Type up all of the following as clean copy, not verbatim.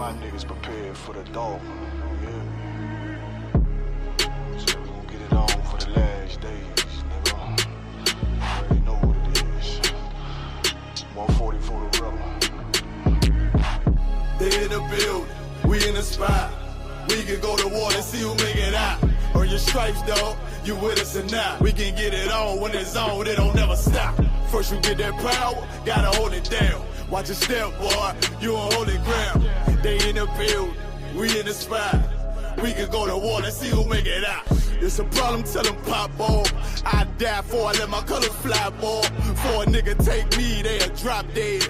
my niggas prepared for the dog. Yeah. So we gon' get it on for the last days, nigga. You already know what it is. 140 for the rebel. They in the building, we in the spot. We can go to war and see who make it out. Earn your stripes, dog. You with us or not? We can get it on when it's on. It don't never stop. First you get that power, gotta hold it down. Watch your step, boy. You on holy ground. They in the building, we in the spot. We can go to war and see who make it out. It's a problem, tell them pop off. I die for I let my colors fly, boy. For a nigga take me, they'll drop dead.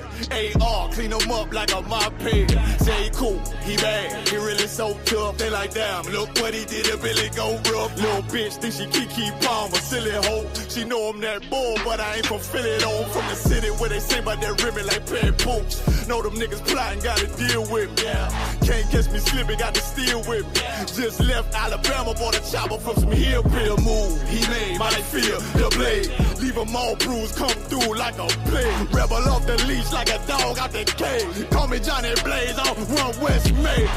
AR, clean them up like a mop head. Say he cool, he bad, he really so tough. They like, damn, look what he did, it really go rough. Little bitch think she Kiki Palmer, silly hoe. She know I'm that bull, but I ain't from Philly though. I'm from the city where they say about that ribbon like Perry Poops. Know them niggas plotting, gotta deal with me. Yeah. Can't catch me slipping, got to steal with me. Just left Alabama, bought a chopper from some hillbilly move. He made my feel the blade. Leave them all bruised, come through like a plague. Rebel off the leash like a dog out the cage. Call me Johnny Blaze, I'll run West May.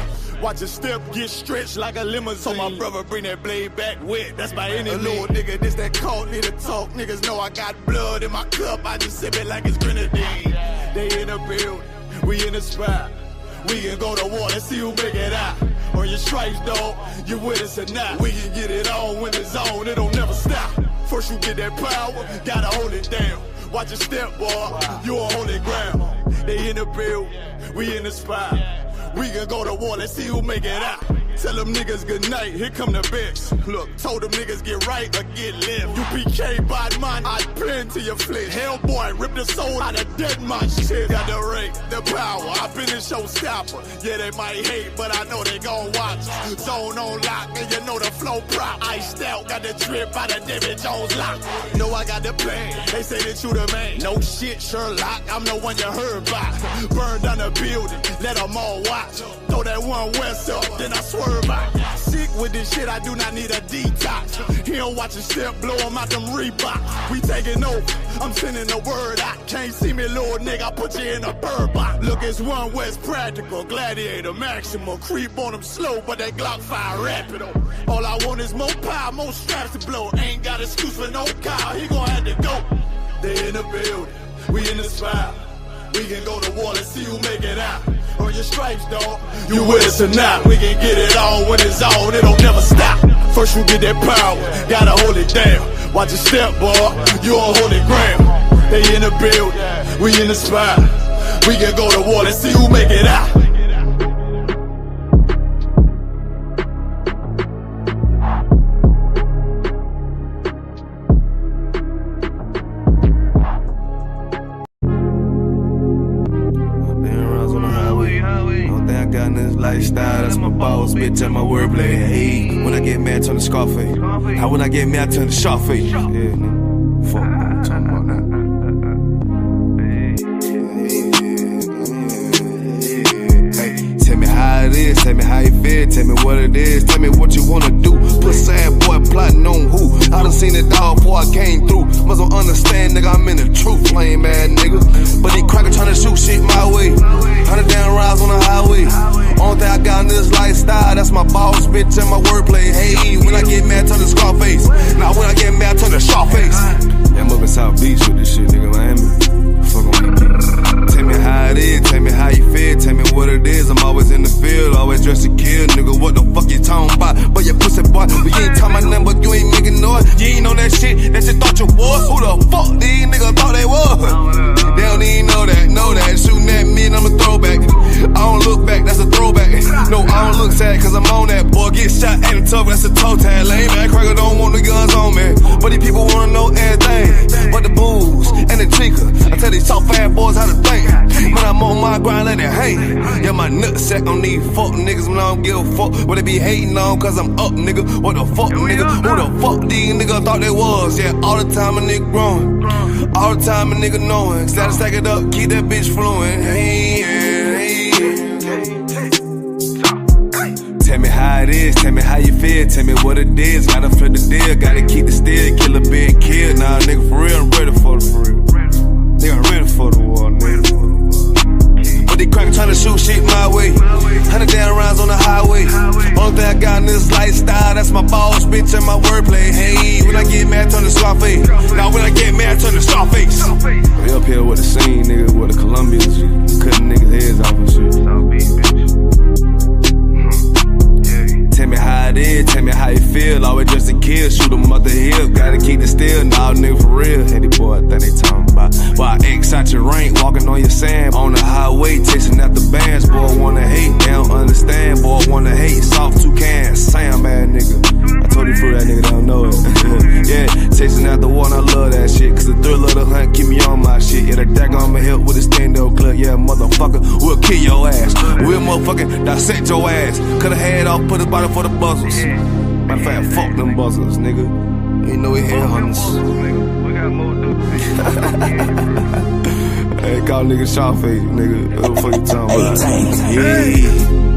Watch your step get stretched like a limousine. So my brother bring that blade back wet, that's by any means. A little nigga, this that cult, need to talk. Niggas know I got blood in my cup, I just sip it like it's grenadine. They in the building, we in the spot. We can go to war, let's see who make it out. On your stripes, dog, you with us or not. We can get it on when it's on, it don't never stop. First you get that power, gotta hold it down. Watch your step, boy, you on holy ground. They in the building, we in the spot. We can go to war, let's see who make it out. Tell them niggas good night, here come the bitch. Look, told them niggas get right or get left. You PK bad man, I plan to your flesh. Hellboy, rip the soul out of dead man shit. Got the rate, the power, I been a showstopper. Yeah, they might hate, but I know they gon' watch. Zone on lock, and you know the flow prop. Iced out, got the drip out of David Jones lock. Know I got the plan, they say that you the man. No shit, Sherlock, I'm the one you heard about. Burn down the building, let them all watch. Throw that one west up, then I swerve out. Sick with this shit, I do not need a detox. He don't watch a step, blow him out them Reeboks. We taking over, I'm sending the word out. Can't see me, little nigga, I put you in a bird box. Look, it's one west practical, gladiator, maximal. Creep on them slow, but that Glock fire rapido. All I want is more power, more straps to blow. Ain't got excuse for no cow, he gon' have to go. They in the building, we in the spot. We can go to war, let's see who make it out. On your stripes, dog, you with us or not? We can get it on when it's on, it don't never stop. First you get that power, gotta hold it down. Watch your step, boy, you on holy ground. They in the building, we in the spot. We can go to war, let's see who make it out. Lifestyle, that's my boss, bitch, and my wordplay. Hey, when I get mad, turn the Scarface. How when I get mad, turn the Sharface. Yeah, nigga. Fuck, I'm talking about that. Hey, tell me how it is, tell me how you feel, tell me what it is, tell me what you wanna do. Put sad boy plotting on who? I done seen it all before I came through. Must well understand, nigga, I'm in the truth, lame ass nigga. But these crackers tryna shoot shit my way. 100 down rides on the highway. Only thing I got in this lifestyle, that's my boss, bitch, and my wordplay. Hey, when I get mad, turn the Scarface. Now when I get mad, turn the Sharface. Yeah, I'm up in South Beach with this shit, nigga, Miami. Fuck on me. Tell me how it is, tell me how you feel, tell me what it is. I'm always in the field, always dressed to kill, nigga. What the fuck you talking about? But you pussy boy, but you ain't talking about nothing, but you ain't making noise. You ain't know that shit thought you was. Who the fuck these niggas thought they was? They don't even know that, shooting at me and I'm a throwback. I don't look back, that's a throwback. No, I don't look sad, cause I'm on that. Boy, get shot at the tough, that's a toe tag. Lame man, cracker don't want the guns on me. But these people wanna know everything. But the booze and the chica, I tell these soft ass boys how to think. Man, I'm on my grind, let it hang. Yeah, my nutsack on these fuck niggas, man, I don't give a fuck what they be hating on, cause I'm up, nigga. What the fuck, nigga? Who the fuck these niggas thought they was? Yeah, all the time a nigga growing. All the time a nigga knowing. Gotta stack it up, keep that bitch flowing. Hey, yeah, hey. Tell me how it is, tell me how you feel, tell me what it is. Gotta flip the deal, gotta keep the steel, killer being killed. Nah, nigga, for real, I'm ready for real. Nigga, I'm ready for the war, nigga. But they crackers tryna shoot shit my way. 100 I got in this lifestyle, that's my boss, bitch, and my wordplay. Hey, when I get mad, turn to Scarface. Now when I get mad, turn to Scarface. We up here with the scene, nigga, with the Colombians, cutting niggas' heads off and shit. Tell me how it is, tell me how you feel. Always just a kid, shoot 'em up the hill. Gotta keep it still, nah, nigga, for real. Hey, these boy, I think they talking about. Why X out your rank, walking on your sand. On the highway, chasing after bands. Boy, wanna hate, they don't understand. Boy, wanna hate, soft two cans. Sam, ass nigga. I told you through that nigga, don't know it. Yeah, chasing after one, I love that shit. Cause the thrill of the hunt keep me on my shit. Yeah, the dagger on my hip with a stand-up clip. Yeah, motherfucker, we'll kill your ass. We'll motherfucking dissect your ass. Cut a head off, put a body for the buzzers. Matter of fact, fuck them buzzers, nigga. You know we head hunters. We got more to do. Hey, call nigga Scarface, nigga. What the fuck you talking about? Yeah.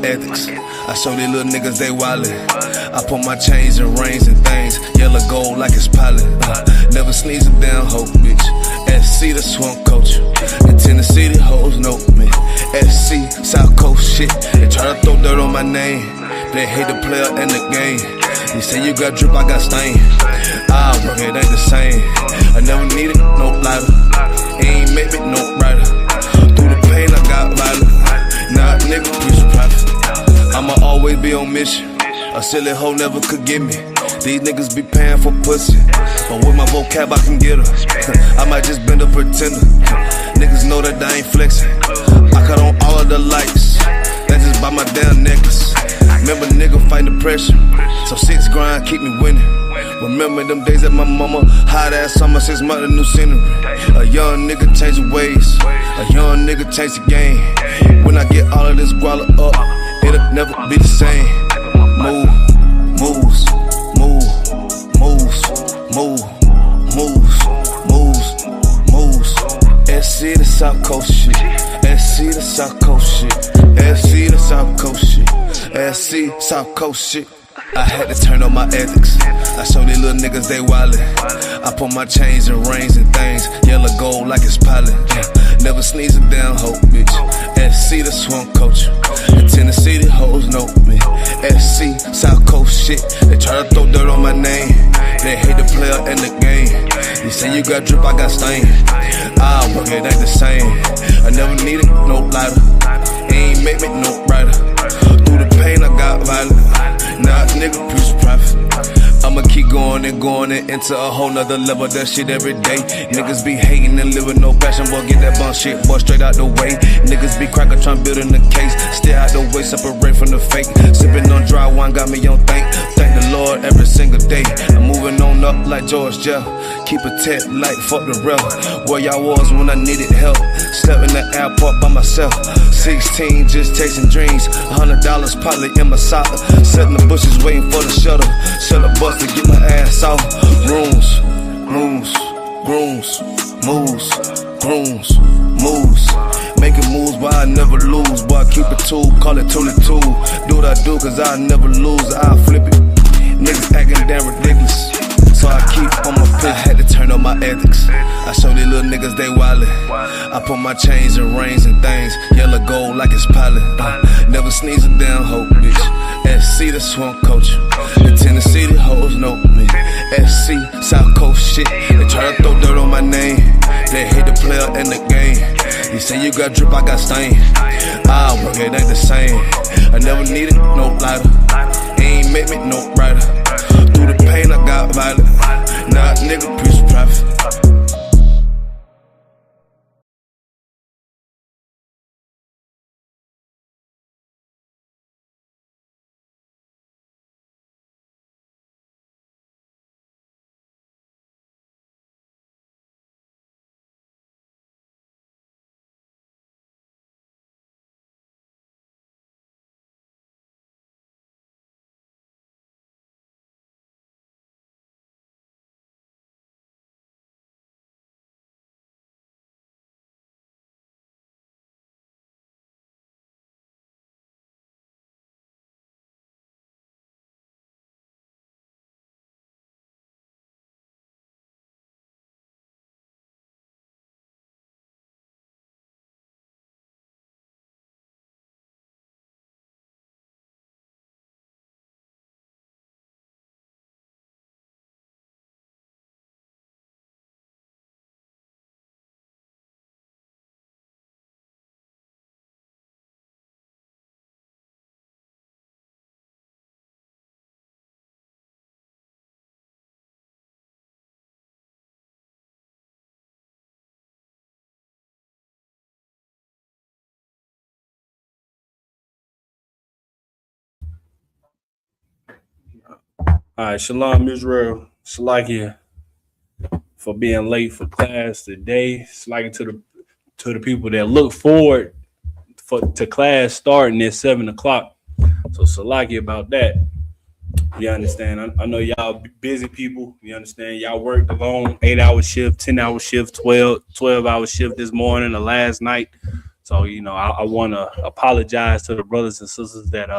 Ethics. I show these little niggas they wildin'. I put my chains and rings and things, yellow gold like it's pilot. Never sneeze a damn hoe, bitch. SC the swamp coach. In Tennessee, the hoes know me. SC, South Coast shit. They try to throw dirt on my name. They hate the player and the game. You say you got drip, I got stain. I work, it ain't the same. I never needed no lighter. Ain't make me no brighter. Through the pain, I got violent. Nah, nigga, preach profit. I'ma always be on mission. A silly hoe never could get me. These niggas be paying for pussy, but with my vocab I can get her. I might just bend a pretender. Niggas know that I ain't flexing. I cut on all of the lights. That's just by my damn necklace. Remember nigga fight the pressure, so 6 grind keep me winning. Remember them days at my mama, hot ass summer, 6 months of new scenery. A young nigga change the ways, a young nigga change the game. When I get all of this guala up, it'll never be the same. Move, moves, move, moves, move, moves, moves, moves. SC the South Coast shit, SC the South Coast shit, SC the South Coast shit, SC South Coast shit. I had to turn on my ethics. I show these little niggas they wildin'. I put my chains and rings and things, yellow gold like it's pilot. Never sneeze a damn hoe, bitch. SC the swamp coach. In Tennessee, the hoes know me. SC, South Coast shit. They try to throw dirt on my name. They hate the player and the game. You say you got drip, I got stain. I work, it ain't the same. I never needed no lighter. Ain't make me no brighter. Through the pain, I got violent. Nah, nigga, preach profit. I'ma keep going and into a whole nother level. That shit every day. Niggas be hating and living no passion. Boy, get that bum shit, boy, straight out the way. Niggas be cracker trying building the case. Stay out the way, separate from the fake. Sipping on dry wine, got me on thank the Lord every single day. I'm moving on up like George Jeff. Keep a tent like fuck the rep. Where y'all was when I needed help. Slept in the airport by myself. 16, just chasing dreams. $100 probably in my sock. Sitting the bushes waiting for the shuttle. Shut up, bus to get my ass off. Grooms, grooms, grooms, moves, grooms, moves. Making moves, but I never lose. Boy, I keep it tool, call it toolie tool. Do what I do, cause I never lose. I flip it. Niggas acting damn ridiculous. So I keep on my pick. I had to turn on my ethics. I show these little niggas they wildin'. I put my chains and rings and things, yellow gold like it's pilot. Never sneeze a damn hoe, bitch. SC the swamp coach. In Tennessee, the hoes know me. SC, South Coast shit. They try to throw dirt on my name. They hate the player and the game. You say you got drip, I got stain. I work, it ain't the same. I never needed no lighter. Ain't make me no brighter. Through the pain, I got violent. Nah, nigga, preach profit. All right, Shalom Israel. Salakia for being late for class today. Salakia to the people that look forward to class starting at 7 o'clock. So Salakia about that. You understand? I know y'all busy people. You understand? Y'all worked a long 8 hour shift, 10 hour shift, 12 hour shift this morning or last night. So, I want to apologize to the brothers and sisters that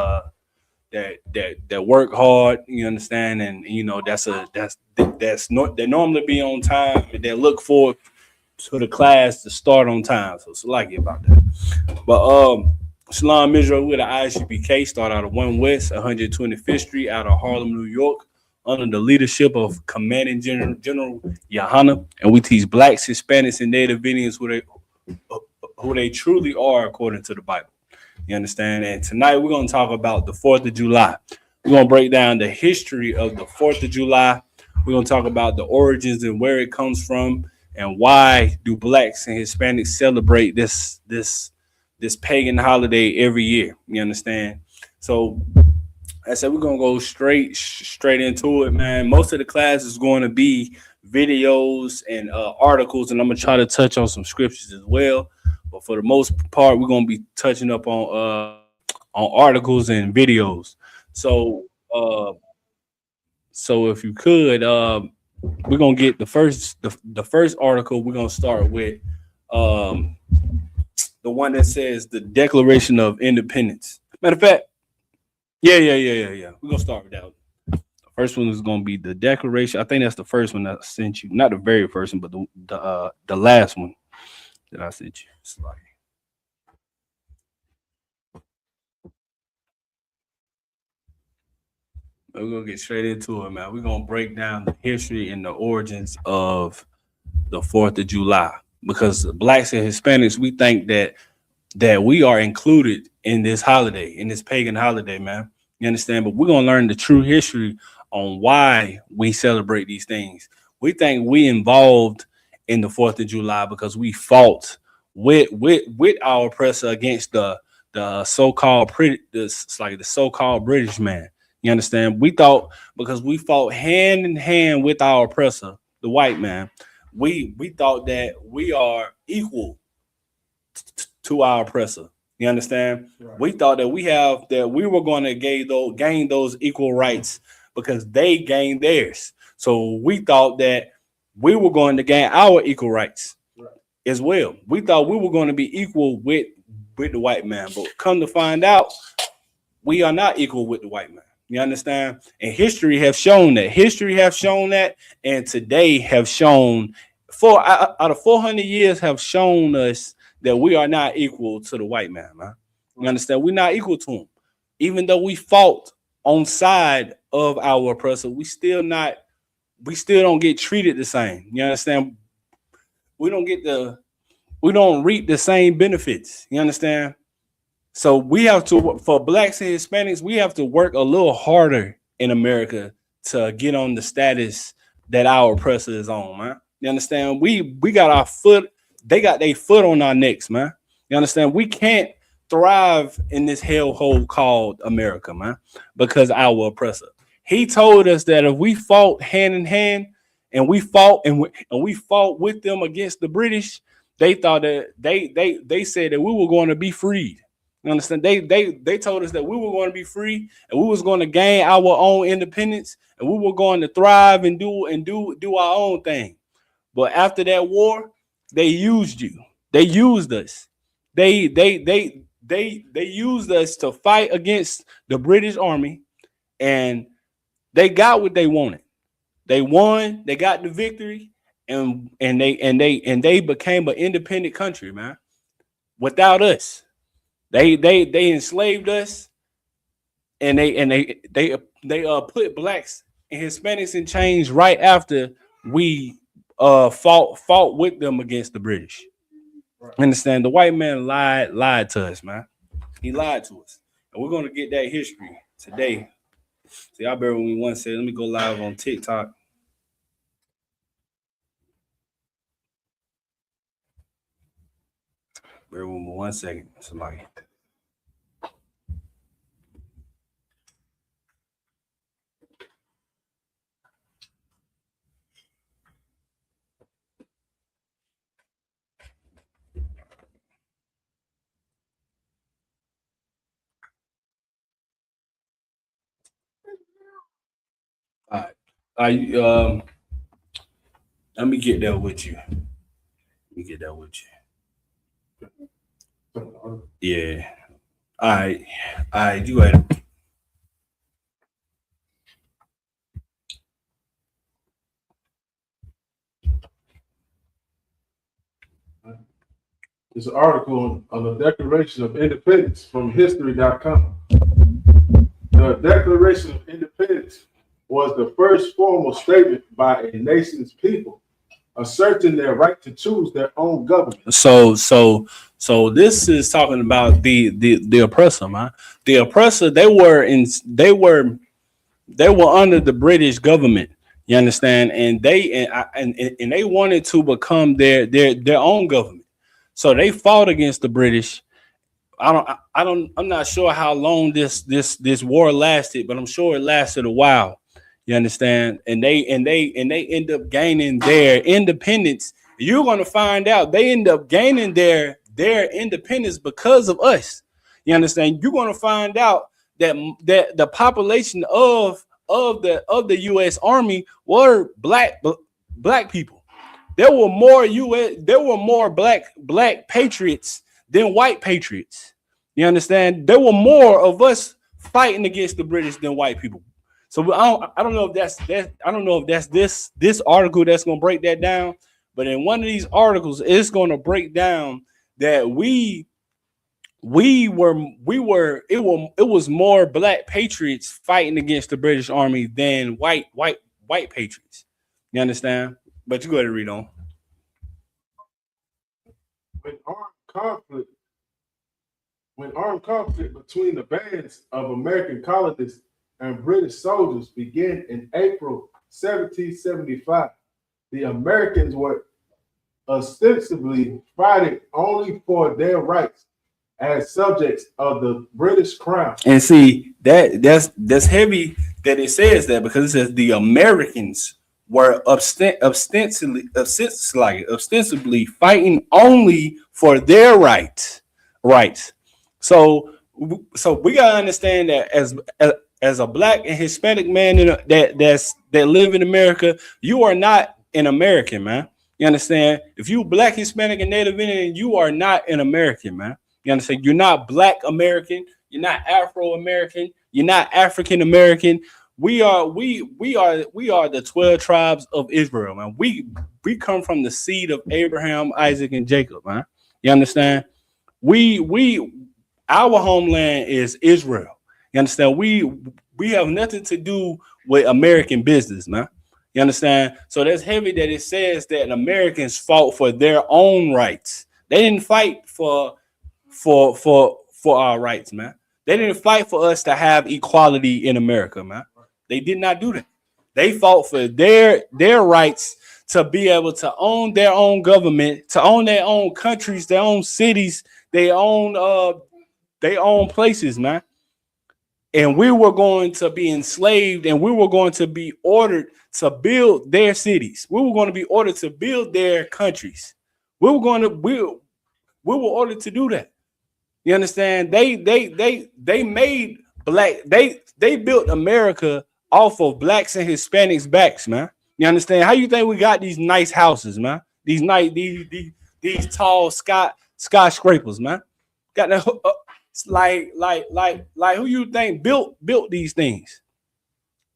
work hard. You understand, and that's not they normally be on time and they look forward to the class to start on time. So it's like about that. But Shalom Israel with the ISUPK start out of 1 West 125th Street out of Harlem, New York, under the leadership of Commanding General Yahana, and we teach blacks, Hispanics, and Native Indians who they truly are according to the Bible. You understand? And tonight we're going to talk about the 4th of July. We're going to break down the history of the 4th of July. We're going to talk about the origins and where it comes from and why do blacks and Hispanics celebrate this pagan holiday every year. You understand? So I said we're going to go straight into it, man. Most of the class is going to be videos and articles, and I'm going to try to touch on some scriptures as well. But for the most part, we're gonna be touching up on articles and videos. So if you could, we're gonna get the first article. We're gonna start with the one that says the Declaration of Independence. Matter of fact, yeah. We're gonna start with that one. The first one is gonna be the Declaration. I think that's the first one that I sent you. Not the very first one, but the last one that I sent you. We're gonna get straight into it, man. We're gonna break down the history and the origins of the 4th of July. Because blacks and Hispanics, we think that we are included in this holiday, in this pagan holiday, man. You understand? But we're gonna learn the true history on why we celebrate these things. We think we involved in the 4th of July because we fought with our oppressor against the so-called the so-called British man. You understand? We thought because we fought hand in hand with our oppressor, the white man, we thought that we are equal to our oppressor. You understand? Right. We thought that we were going to gain those equal rights because they gained theirs. So we thought that we were going to gain our equal rights as well. We thought we were going to be equal with the white man, but come to find out, we are not equal with the white man. You understand? And history have shown that. And today have shown out of 400 years have shown us that we are not equal to the white man, man. You understand? We're not equal to him. Even though we fought on side of our oppressor, we still don't get treated the same. You understand? We don't reap the same benefits. You understand? So we have to, for blacks and Hispanics, we have to work a little harder in America to get on the status that our oppressor is on, man. You understand? We got our foot, they got their foot on our necks, man. You understand? We can't thrive in this hellhole called America, man, because our oppressor. He told us that if we fought hand in hand and we fought with them against the British, they thought that they said that we were going to be freed. You understand? They told us that we were going to be free and we was going to gain our own independence and we were going to thrive and do our own thing. But after that war, they used you. They used us. They used us to fight against the British Army, and they got what they wanted. They won. They got the victory, and they became an independent country, man. Without us. They enslaved us, and they put blacks and Hispanics in chains right after we fought with them against the British. Right. Understand? The white man lied to us, man. He lied to us, and we're gonna get that history today. So y'all bear with me one second. Let me go live on TikTok. Bear with me 1 second, somebody. I let me get that with you. Let me get that with you. Yeah. All right. All right. You got it. It's an article on the Declaration of Independence from History.com. The Declaration of Independence was the first formal statement by a nation's people asserting their right to choose their own government. So this is talking about the oppressor, man. The oppressor, they were under the British government. You understand? And they wanted to become their own government. So they fought against the British. I'm not sure how long this war lasted, but I'm sure it lasted a while. You understand? And they end up gaining their independence. You're gonna find out they end up gaining their independence because of us. You understand? You're gonna find out that the population of the U.S. Army were black people. There were more black patriots than white patriots. You understand? There were more of us fighting against the British than white people. So I don't know if that's that. I don't know if that's this article that's going to break that down. But in one of these articles, it's going to break down that it was more black patriots fighting against the British Army than white patriots. You understand? But you go ahead and read on. When armed conflict between the bands of American colonists and British soldiers began in April 1775, the Americans were ostensibly fighting only for their rights as subjects of the British Crown. And see that's heavy that it says that, because it says the Americans were ostensibly fighting only for their rights. So we gotta understand that as a black and Hispanic man that live in America, you are not an American, man. You understand? If you black, Hispanic, and Native Indian, you are not an American, man. You understand? You're not Black American. You're not Afro American. You're not African American. We are the 12 tribes of Israel, man. We come from the seed of Abraham, Isaac, and Jacob, man. You understand? Our homeland is Israel. You understand? We have nothing to do with American business, man. You understand? So that's heavy that it says that Americans fought for their own rights. They didn't fight for our rights, man. They didn't fight for us to have equality in America, man. They did not do that. They fought for their rights to be able to own their own government, to own their own countries, their own cities, their own places, man. And we were going to be enslaved, and we were going to be ordered to build their cities. We were going to be ordered to build their countries. We were ordered to do that. You understand? They made they built America off of blacks and Hispanics' backs, man. You understand? How you think we got these nice houses, man? These tall skyscrapers, man. Got that like who you think built these things?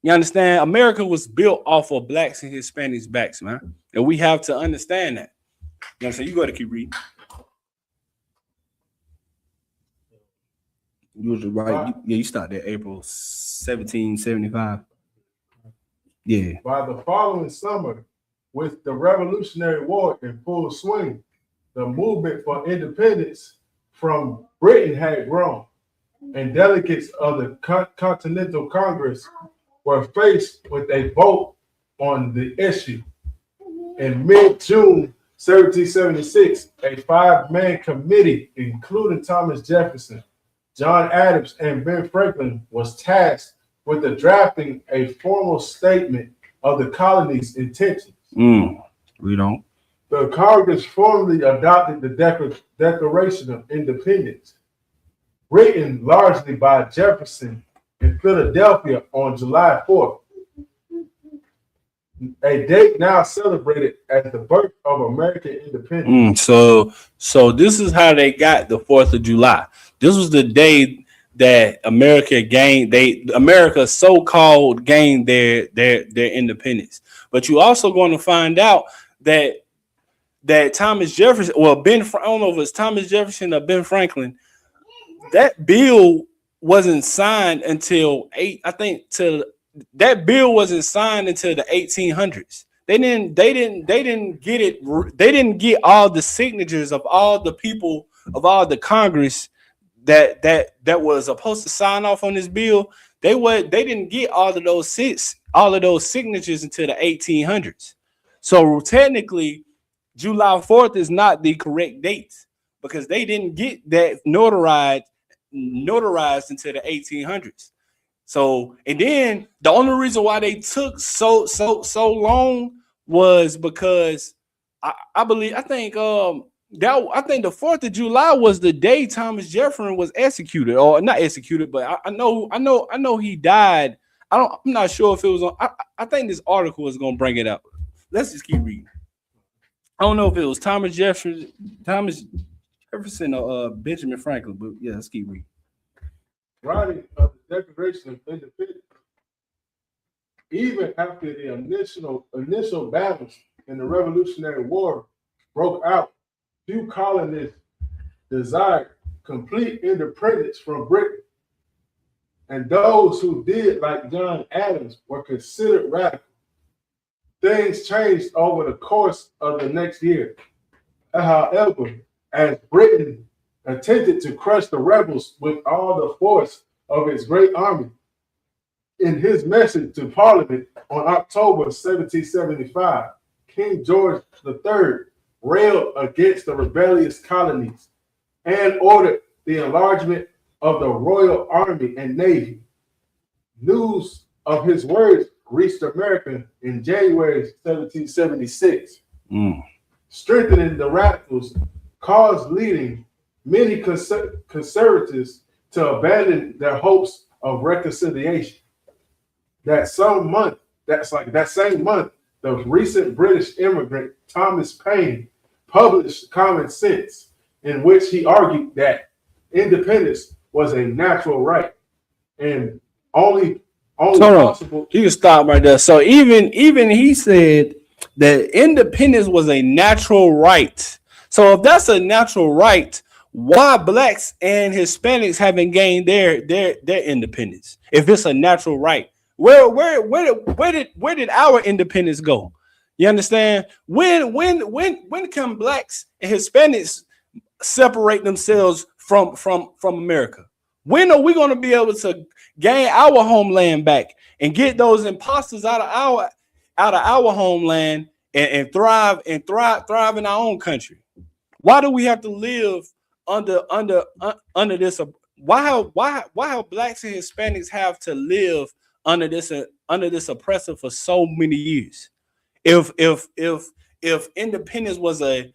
You understand? America was built off of blacks and Hispanics' backs, man. And we have to understand that. You know what I'm saying? You got to keep reading. You was right. You started April 1775. Yeah. By the following summer, with the Revolutionary War in full swing, the movement for independence from Britain had grown, and delegates of the Continental Congress were faced with a vote on the issue. In mid-June 1776, a 5-man committee, including Thomas Jefferson, John Adams, and Ben Franklin, was tasked with drafting a formal statement of the colony's intentions. We don't. The Congress formally adopted the Declaration of Independence, written largely by Jefferson in Philadelphia on July 4th. a date now celebrated as the birth of American independence. So this is how they got the 4th of July. This was the day that America so-called gained their independence. But you also going to find out that Thomas Jefferson, I don't know if it's Thomas Jefferson or Ben Franklin, that bill wasn't signed until that bill wasn't signed until the 1800s. They didn't get it. They didn't get all the signatures of all the people of all the Congress that was supposed to sign off on this bill. They didn't get all of those signatures until the 1800s. So technically, July 4th is not the correct date because they didn't get that notarized until the 1800s. So, and then the only reason why they took so long was because I think the 4th of July was the day Thomas Jefferson was executed, or not executed, but I know he died. I'm not sure if it was on. I think this article is gonna bring it up. Let's just keep reading. I don't know if it was Thomas Jefferson or Benjamin Franklin, but yeah, let's keep reading. Writing of the Declaration of Independence, even after the initial battles in the Revolutionary War broke out, few colonists desired complete independence from Britain, and those who did, like John Adams, were considered radical. Things changed over the course of the next year. However, as Britain attempted to crush the rebels with all the force of its great army, in his message to Parliament on October 1775, King George III railed against the rebellious colonies and ordered the enlargement of the Royal Army and Navy. News of his words reached America in January 1776, strengthening the radicals, cause leading many conservatives to abandon their hopes of reconciliation. That same month, the recent British immigrant Thomas Paine published Common Sense, in which he argued that independence was a natural right and only possible. You can stop right there. So even he said that independence was a natural right. So if that's a natural right, why blacks and Hispanics haven't gained their independence? If it's a natural right, where did our independence go? You understand? When can blacks and Hispanics separate themselves from America? When are we going to be able to gain our homeland back and get those imposters out of our homeland and thrive in our own country? Why do we have to live under this? Why have blacks and Hispanics have to live under this oppressor for so many years? If independence was a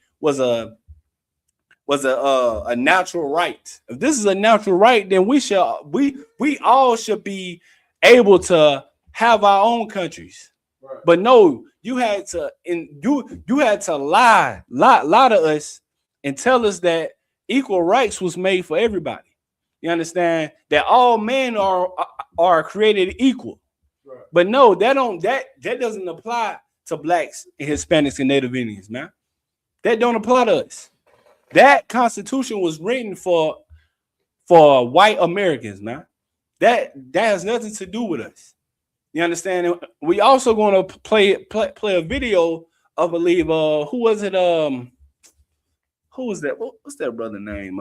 natural right, if this is a natural right, then we all should be able to have our own countries. Right. But no, you had to lie to us and tell us that equal rights was made for everybody. You understand that all men are created equal. Right. But no, that doesn't apply to blacks and Hispanics and Native Indians, man. That don't apply to us. That Constitution was written for white Americans, man. That has nothing to do with us. You understand? We also going to play a video of, I believe, who was it? Who was that? What's that brother name?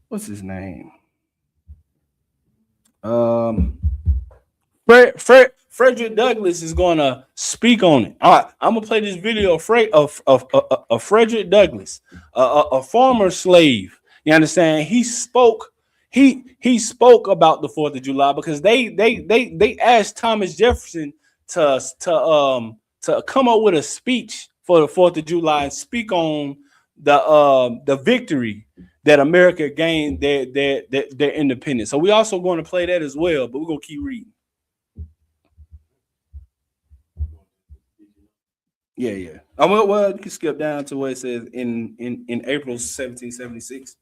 What's his name? Frederick Douglass is going to speak on it. All right, I'm gonna play this video of Frederick Douglass, a former slave. You understand? He spoke. He spoke about the 4th of July because they asked Thomas Jefferson to come up with a speech for the 4th of July and speak on the victory that America gained their independence. So we also going to play that as well, but we're gonna keep reading. Yeah. Well, you can skip down to where it says in April 1776.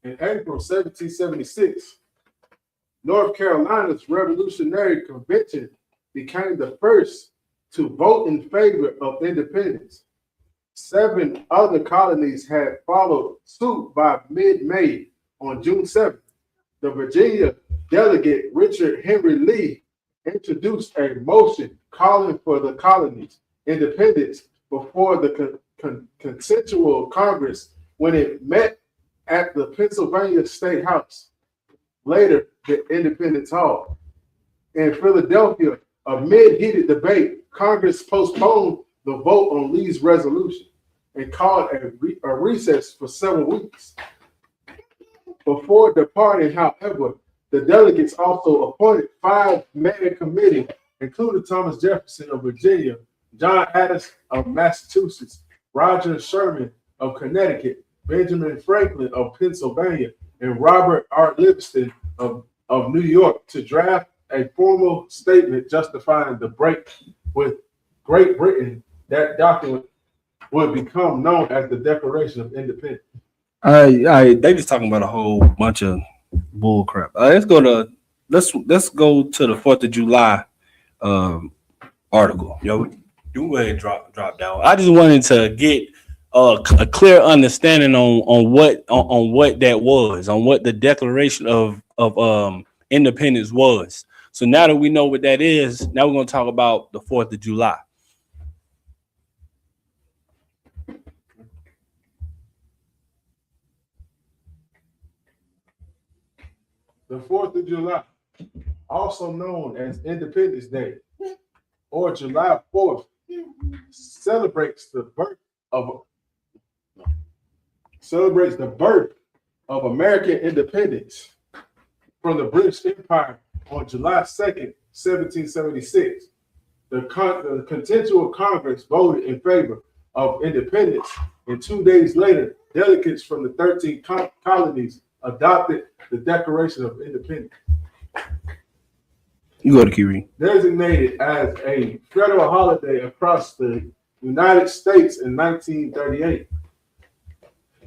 In April 1776, North Carolina's Revolutionary Convention became the first to vote in favor of independence. 7 other colonies had followed suit by mid-May. On June 7th, the Virginia delegate Richard Henry Lee introduced a motion calling for the colony's independence before the consensual Congress when it met at the Pennsylvania State House, later the Independence Hall. In Philadelphia, amid heated debate, Congress postponed the vote on Lee's resolution and called a recess for several weeks. Before departing, however, the delegates also appointed 5-man committee, including Thomas Jefferson of Virginia, John Adams of Massachusetts, Roger Sherman of Connecticut, Benjamin Franklin of Pennsylvania, and Robert R. Livingston of New York to draft a formal statement justifying the break with Great Britain. That document would become known as the Declaration of Independence. They just talking about a whole bunch of bull crap. Let's go to the 4th of July article. Yo, you go ahead and drop down. I just wanted to get a clear understanding on what that was, on what the Declaration of Independence was. So now that we know what that is, now we're going to talk about the 4th of July. The 4th of July, also known as Independence Day or July 4th, celebrates the birth of American independence from the British Empire on July 2nd, 1776. The Continental Congress voted in favor of independence, and 2 days later, delegates from the 13 colonies adopted the Declaration of Independence. You go to Kiri. Designated as a federal holiday across the United States in 1938.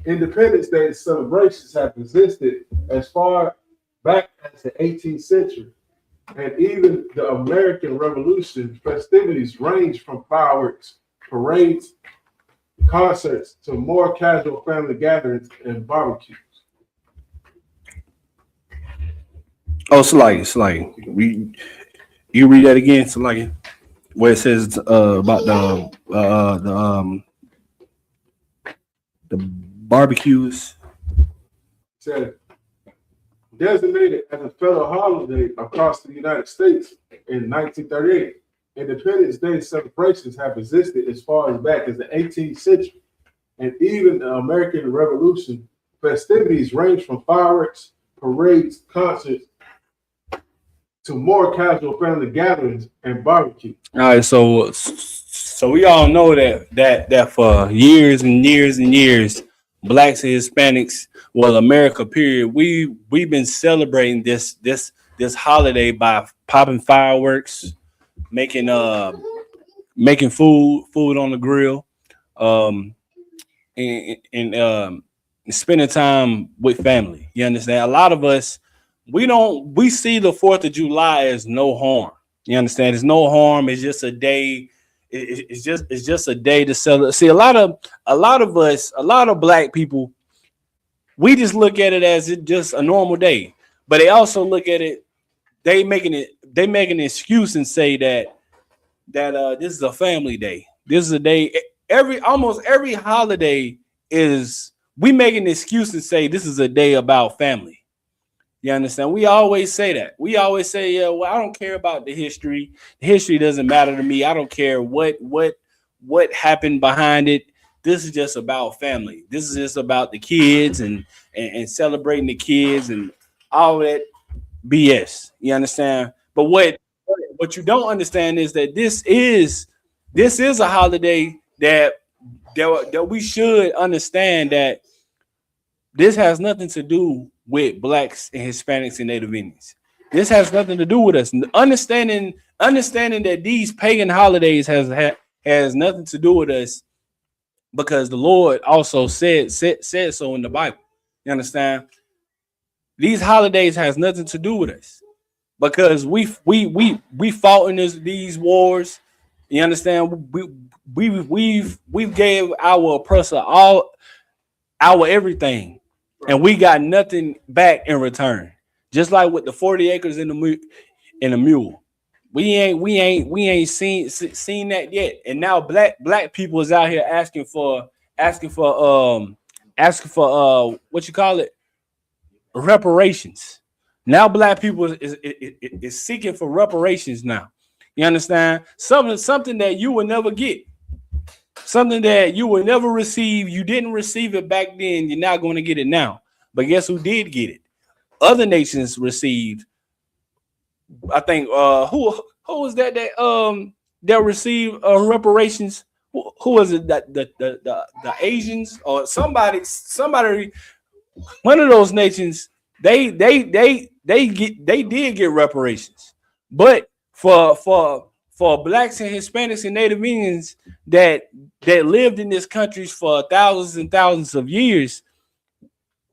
Independence Day celebrations have existed as far back as the 18th century, and even the American Revolution festivities range from fireworks, parades, concerts to more casual family gatherings and barbecues. Oh, Salaya. You read that again, Salaya, where it says about the barbecues. Said designated as a federal holiday across the United States in 1938, Independence Day celebrations have existed as far as back as the 18th century, and even the American Revolution festivities range from fireworks, parades, concerts, to more casual family gatherings and barbecues. All right, so we all know that for years and years and years, Blacks and Hispanics, well, America period, we've been celebrating this holiday by popping fireworks, making food on the grill, and spending time with family. You understand? A lot of us, we see the 4th of July as no harm. You understand? It's no harm. It's just a day. It's just a day to celebrate. See, a lot of us, a lot of Black people, we just look at it as it just a normal day. But they also look at it, they make an excuse and say that this is a family day. This is a day. Almost every holiday is, we make an excuse and say this is a day about family. You understand? We always say that. We always say, yeah, well, I don't care about the history. The history doesn't matter to me. I don't care what happened behind it. This is just about family. This is just about the kids and celebrating the kids and all that BS. You understand? But what you don't understand is that this is a holiday that we should understand that this has nothing to do with Blacks and Hispanics and Native Indians. This has nothing to do with us. Understanding that these pagan holidays has has nothing to do with us because the Lord also said so in the Bible. You understand? These holidays has nothing to do with us because we fought in these wars. You understand? We've gave our oppressor all our everything, and we got nothing back in return. Just like with the 40 acres in the mule. We ain't seen that yet. And now black people is out here asking for what you call it? Reparations. Now black people is seeking for reparations now. You understand? Something that you will never get. Something that you will never receive. You didn't receive it back then. You're not going to get it now. But guess who did get it? Other nations received. I think who was that received reparations? Who was it? That the Asians or somebody one of those nations, they did get reparations. But for blacks and Hispanics and Native Indians that lived in this country for thousands and thousands of years,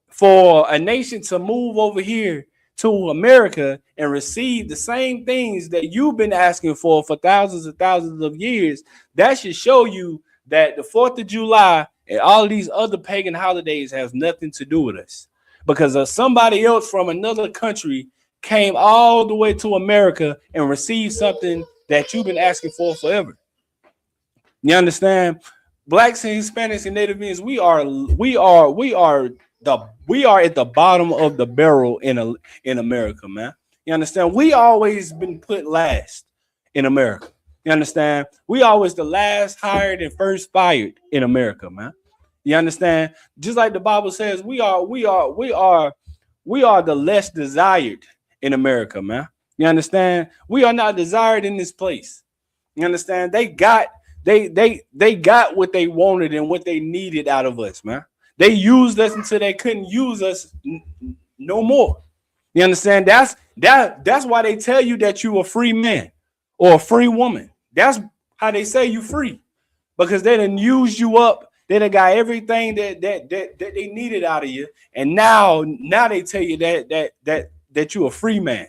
for a nation to move over here to America and receive the same things that you've been asking for thousands and thousands of years, that should show you that the 4th of July and all these other pagan holidays has nothing to do with us. Because somebody else from another country came all the way to America and received something that you've been asking for forever. You understand? Blacks and Hispanics and Native Indians, we are at the bottom of the barrel in America, man. You understand? We always been put last in America. You understand? We always the last hired and first fired in America, man. You understand? Just like the Bible says, we are the less desired in America, man. You understand? We are not desired in this place. You understand? They got what they wanted and what they needed out of us, man. They used us until they couldn't use us no more. You understand? That's why they tell you that you a free man or a free woman. That's how they say you free, because they done used you up. They done got everything that they needed out of you, and now they tell you that you a free man.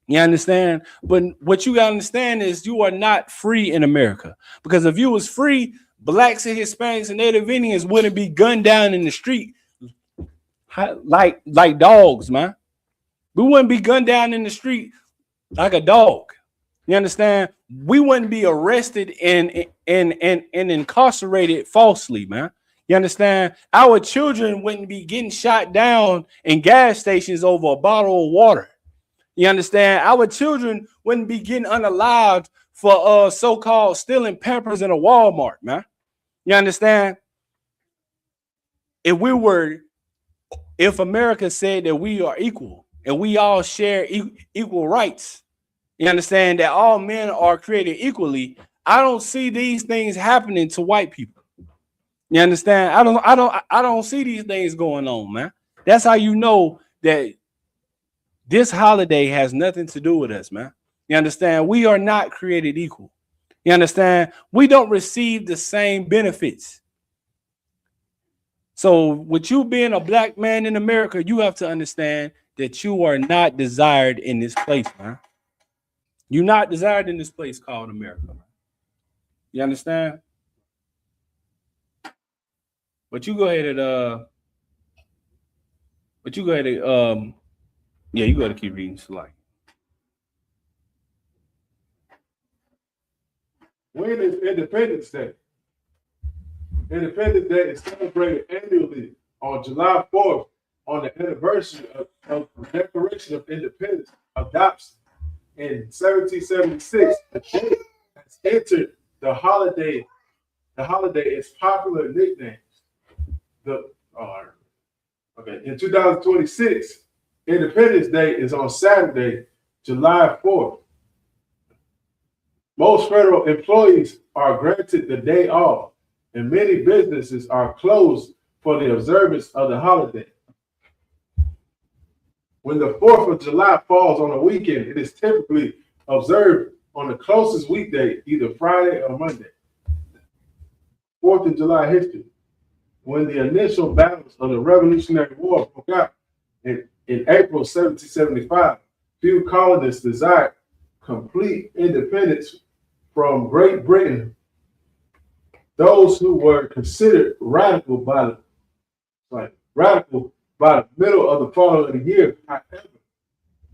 You understand? But what you gotta understand is you are not free in America, because if you was free, blacks and Hispanics and Native Indians wouldn't be gunned down in the street like dogs, man. We wouldn't be gunned down in the street like a dog. You understand? We wouldn't be arrested and incarcerated falsely, man. You understand? Our children wouldn't be getting shot down in gas stations over a bottle of water. You understand? Our children wouldn't be getting unalived for so-called stealing Pampers in a Walmart, man. You understand? If America said that we are equal and we all share equal rights, you understand that all men are created equally, I don't see these things happening to white people. You understand? I don't see these things going on, man. That's how you know that this holiday has nothing to do with us, man. You understand? We are not created equal. You understand? We don't receive the same benefits. So with you being a black man in America, you have to understand that you are not desired in this place, man. You're not desired in this place called America, man. You understand? But you go ahead and yeah, you got to keep reading slide. When is Independence Day? Independence Day is celebrated annually on July 4th on the anniversary of the Declaration of Independence adoption in 1776. The date has entered the holiday is popular nicknames. In 2026, Independence Day is on Saturday, July 4th. Most federal employees are granted the day off, and many businesses are closed for the observance of the holiday. When the 4th of July falls on a weekend, it is typically observed on the closest weekday, either Friday or Monday. 4th of July history. When the initial battles of the Revolutionary War broke out in April 1775, few colonists desired complete independence from Great Britain. Those who were considered radical by the middle of the following year, however,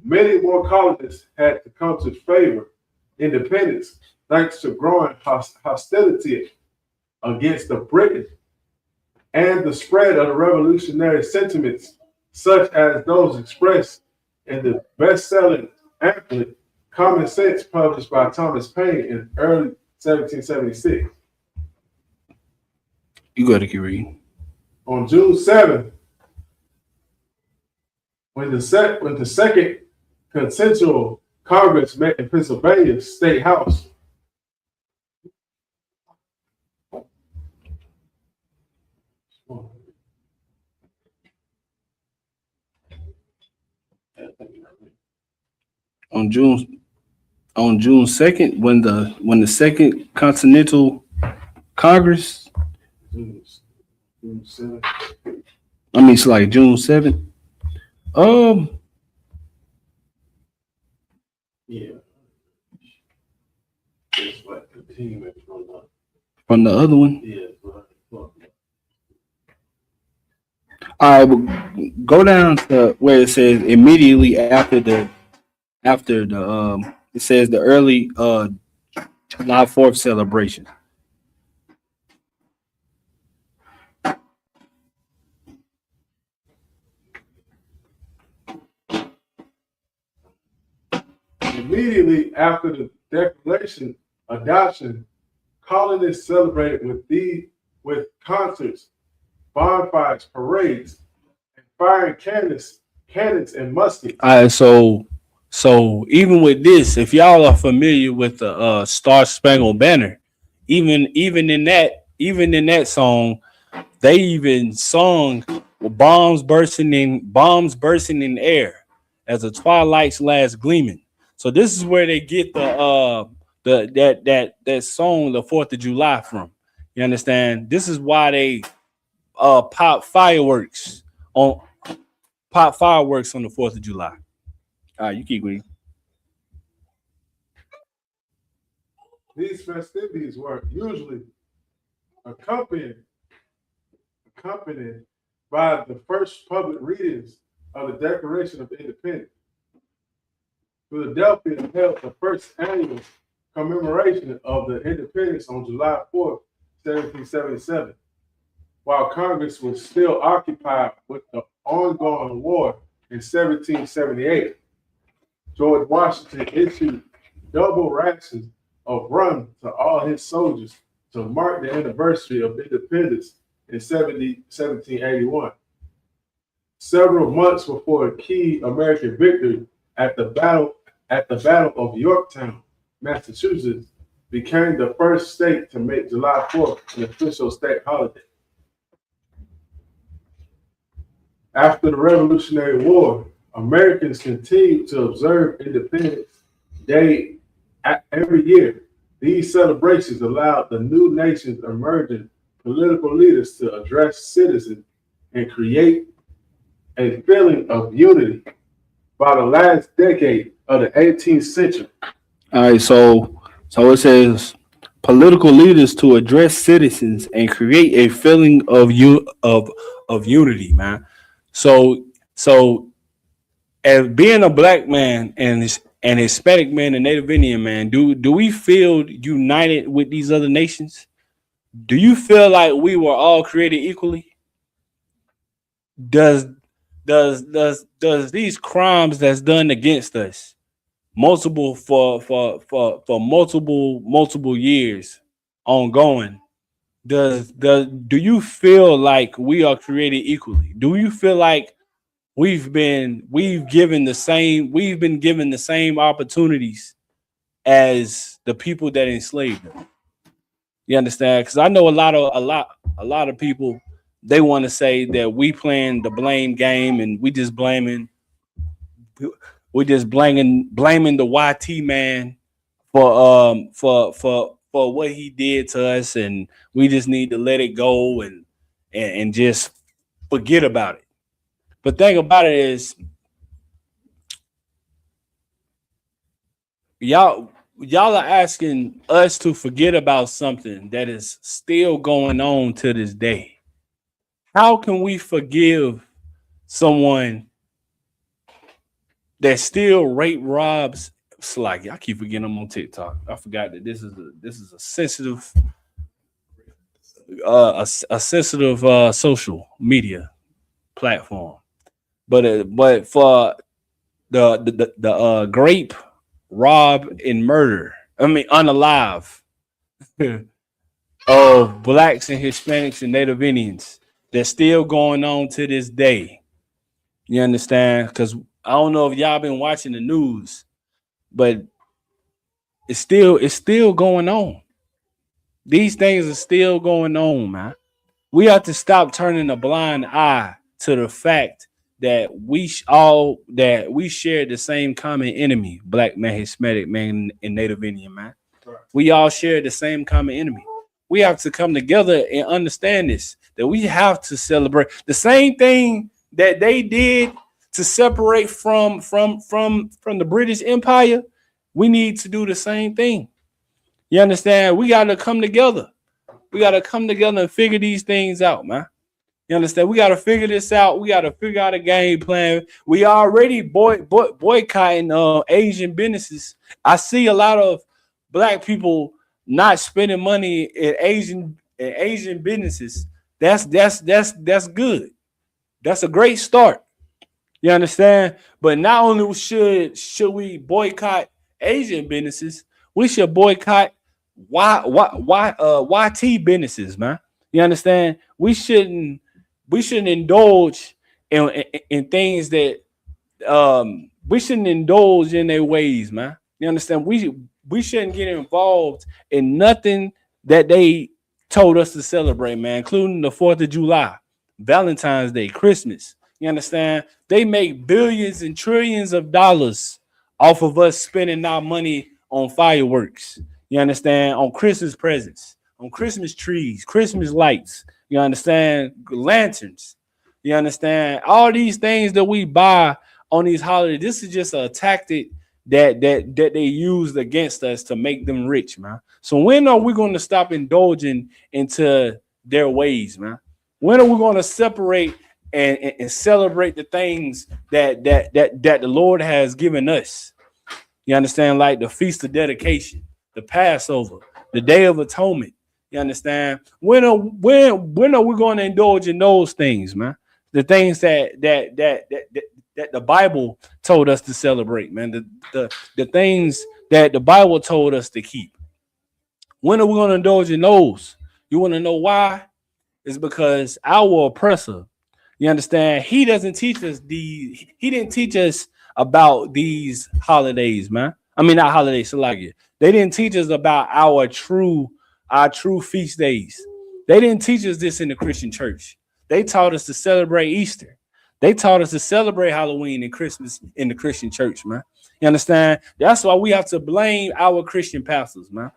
many more colonists had to come to favor independence thanks to growing hostility against the British and the spread of the revolutionary sentiments, such as those expressed in the best-selling pamphlet Common Sense, published by Thomas Paine in early 1776. You got to keep reading. On June 7th, when the second Continental Congress met in Pennsylvania State House, on June 2nd, when the second Continental Congress, June 7th. I mean it's like June 7th. Yeah. It's like the team From the other one. yeah. All right, well, go down to where it says immediately after the it says the early July 4th celebration. Immediately after the Declaration adoption, colonists celebrated with concerts, bonfires, parades, and firing cannons and muskets. All right, so even with this, if y'all are familiar with the Star Spangled Banner, even in that song, they even sung bombs bursting in air as the twilight's last gleaming. So this is where they get that song, the 4th of July, from. You understand? This is why they pop fireworks on the 4th of July. All right, you keep reading. These festivities were usually accompanied by the first public readings of the Declaration of Independence. Philadelphia held the first annual commemoration of the independence on July 4th, 1777, while Congress was still occupied with the ongoing war in 1778. George Washington issued double rations of rum to all his soldiers to mark the anniversary of independence in 1781. Several months before a key American victory at the Battle of Yorktown, Massachusetts, became the first state to make July 4th an official state holiday. After the Revolutionary War, Americans continued to observe Independence Day every year. These celebrations allowed the new nation's emerging political leaders to address citizens and create a feeling of unity. By the last decade of the 18th century. All right, so it says political leaders to address citizens and create a feeling of unity, man. So as being a black man and Hispanic man and Native Indian man, do we feel united with these other nations? Do you feel like we were all created equally? Does these crimes that's done against us multiple years ongoing, do you feel like we are created equally? Do you feel like we've been given the same opportunities as the people that enslaved them? You understand? Because I know a lot of people, they want to say that we playing the blame game and we just blaming the YT man for what he did to us, and we just need to let it go and just forget about it. But thing about it is, y'all are asking us to forget about something that is still going on to this day. How can we forgive someone that still rape robs? Slack. I keep forgetting I'm on TikTok. I forgot that this is a sensitive a sensitive social media platform. But for the grape, rob, and murder, I mean unalive of blacks and Hispanics and Native Indians that's still going on to this day. You understand? Because I don't know if y'all been watching the news, but it's still going on. These things are still going on, man. We have to stop turning a blind eye to the fact that we share the same common enemy, black man, Hispanic man, and Native Indian man. Right. We all share the same common enemy. We have to come together and understand this, that we have to celebrate the same thing that they did to separate from the British Empire. We need to do the same thing. You understand? We got to come together. We got to come together and figure these things out, man. You understand? We got to figure this out. We got to figure out a game plan. We already boycotting Asian businesses. I see a lot of black people not spending money in Asian businesses. That's good. That's a great start. You understand? But not only should we boycott Asian businesses, we should boycott YT businesses, man. You understand? We shouldn't indulge in things that we shouldn't indulge in their ways, man. You understand? We shouldn't get involved in nothing that they told us to celebrate, man, including the 4th of July, Valentine's Day, Christmas. You understand? They make billions and trillions of dollars off of us spending our money on fireworks. You understand? On Christmas presents, on Christmas trees, Christmas lights. You understand? Lanterns. You understand? All these things that we buy on these holidays. This is just a tactic that they used against us to make them rich, man. So when are we going to stop indulging into their ways, man? When are we going to separate and celebrate the things that the Lord has given us? You understand? Like the Feast of Dedication, the Passover, the Day of Atonement. You understand? When are we going to indulge in those things, man? The things that the Bible told us to celebrate, man. The things that the Bible told us to keep. When are we going to indulge in those? You want to know why? It's because our oppressor, you understand, he doesn't teach us he didn't teach us about these holidays, man. I mean, not holidays, Salagia. They didn't teach us about our true feast days. They didn't teach us this in the Christian church. They taught us to celebrate Easter. They taught us to celebrate Halloween and Christmas in the Christian church, man. You understand? That's why we have to blame our Christian pastors, man.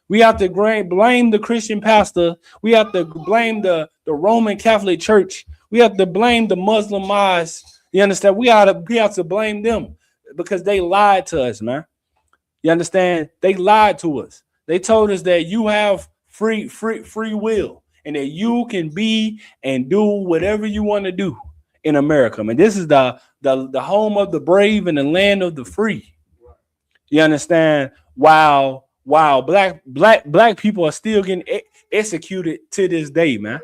We have to blame the Christian pastor. We have to blame the Roman Catholic Church. We have to blame the Muslim mosques. You understand? We have to blame them because they lied to us, man. You understand? They lied to us. They told us that you have free will and that you can be and do whatever you want to do in America. Man, this is the home of the brave and the land of the free. You understand? While black people are still getting executed to this day, man.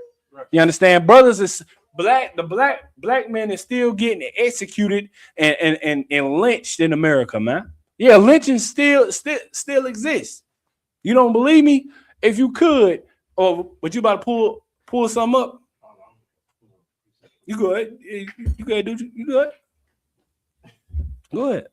You understand? Brothers is the black man is still getting executed and lynched in America, man. Yeah, lynching still exists. You don't believe me? If you could, but you about to pull something up. You good? You good, dude? You good? Go ahead.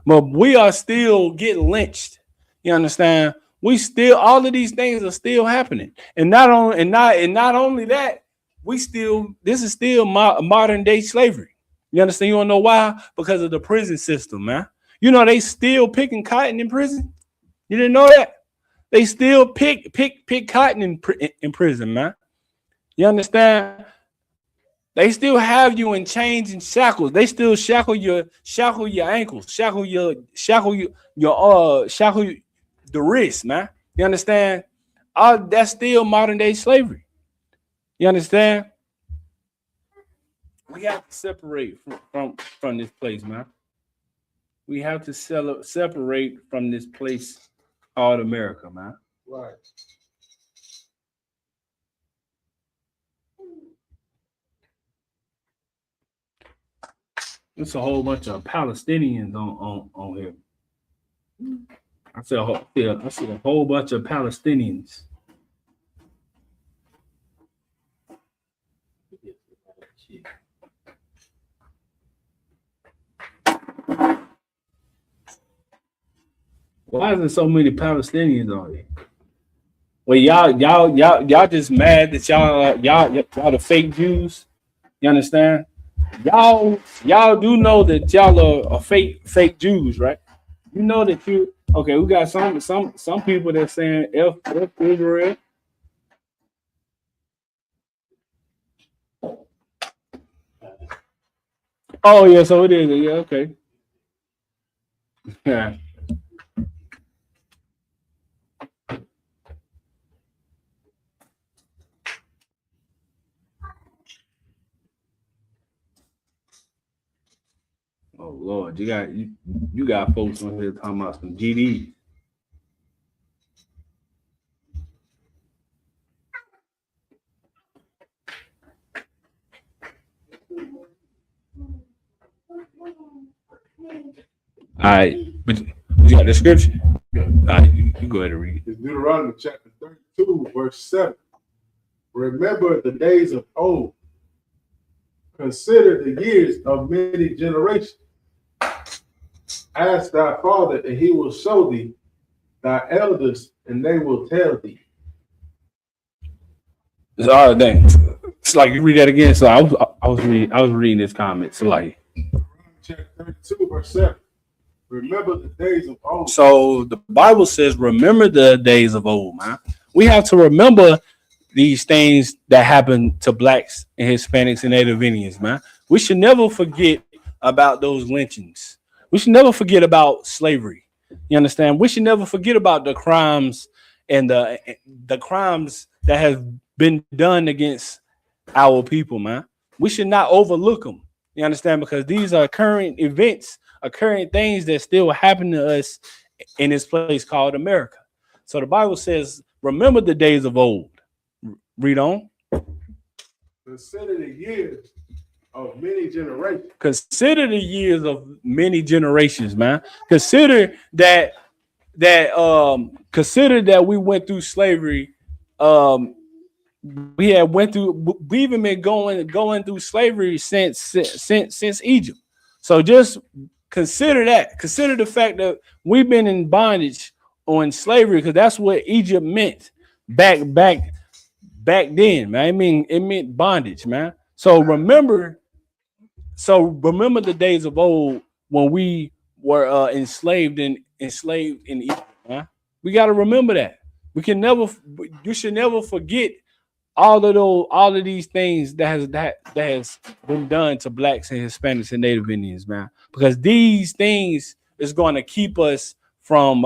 But we are still getting lynched. You understand? All of these things are still happening, and not only that, this is still modern day slavery. You understand? You don't know why? Because of the prison system, man. You know they still picking cotton in prison. You didn't know that? They still pick cotton in prison, man. You understand? They still have you in chains and shackles. They still shackle your ankles, shackle the wrist, man. You understand? All that's still modern day slavery. You understand? We have to separate from this place, man. We have to separate from this place called America, man. Right. It's a whole bunch of Palestinians on here. I see a whole bunch of Palestinians. Why is there so many Palestinians on here? Well, y'all just mad that y'all the fake Jews. You understand? Y'all do know that y'all are fake Jews, right? You know that you okay. We got some people that saying F Israel. Oh yeah, so it is. Yeah, okay. Yeah. Oh Lord, you got folks on here talking about some GD. All right, but you got the scripture. All right, you go ahead and read. It's Deuteronomy chapter 32, verse 7. Remember the days of old. Consider the years of many generations. Ask thy father, and he will show thee, thy elders, and they will tell thee. It's all dang. It's like you read that again. So I was reading this comment. So like Chapter 32, verse 7. Remember the days of old. So the Bible says, remember the days of old, man. We have to remember these things that happened to blacks and Hispanics and Native Indians, man. We should never forget about those lynchings. We should never forget about slavery. You understand? We should never forget about the crimes and the crimes that have been done against our people, man. We should not overlook them. You understand? Because these are current events, current things that still happen to us in this place called America. So the Bible says, remember the days of old. Read on. Consider the years of many generations. Consider the years of many generations, man. Consider that we went through slavery. We've even been going through slavery since Egypt. So just consider that. Consider the fact that we've been in bondage or in slavery, because that's what Egypt meant back then, man. I mean, it meant bondage, man. So remember the days of old when we were enslaved in Egypt, man. We got to remember that. You should never forget all of these things that has been done to blacks and Hispanics and Native Indians, man. Because these things is going to keep us from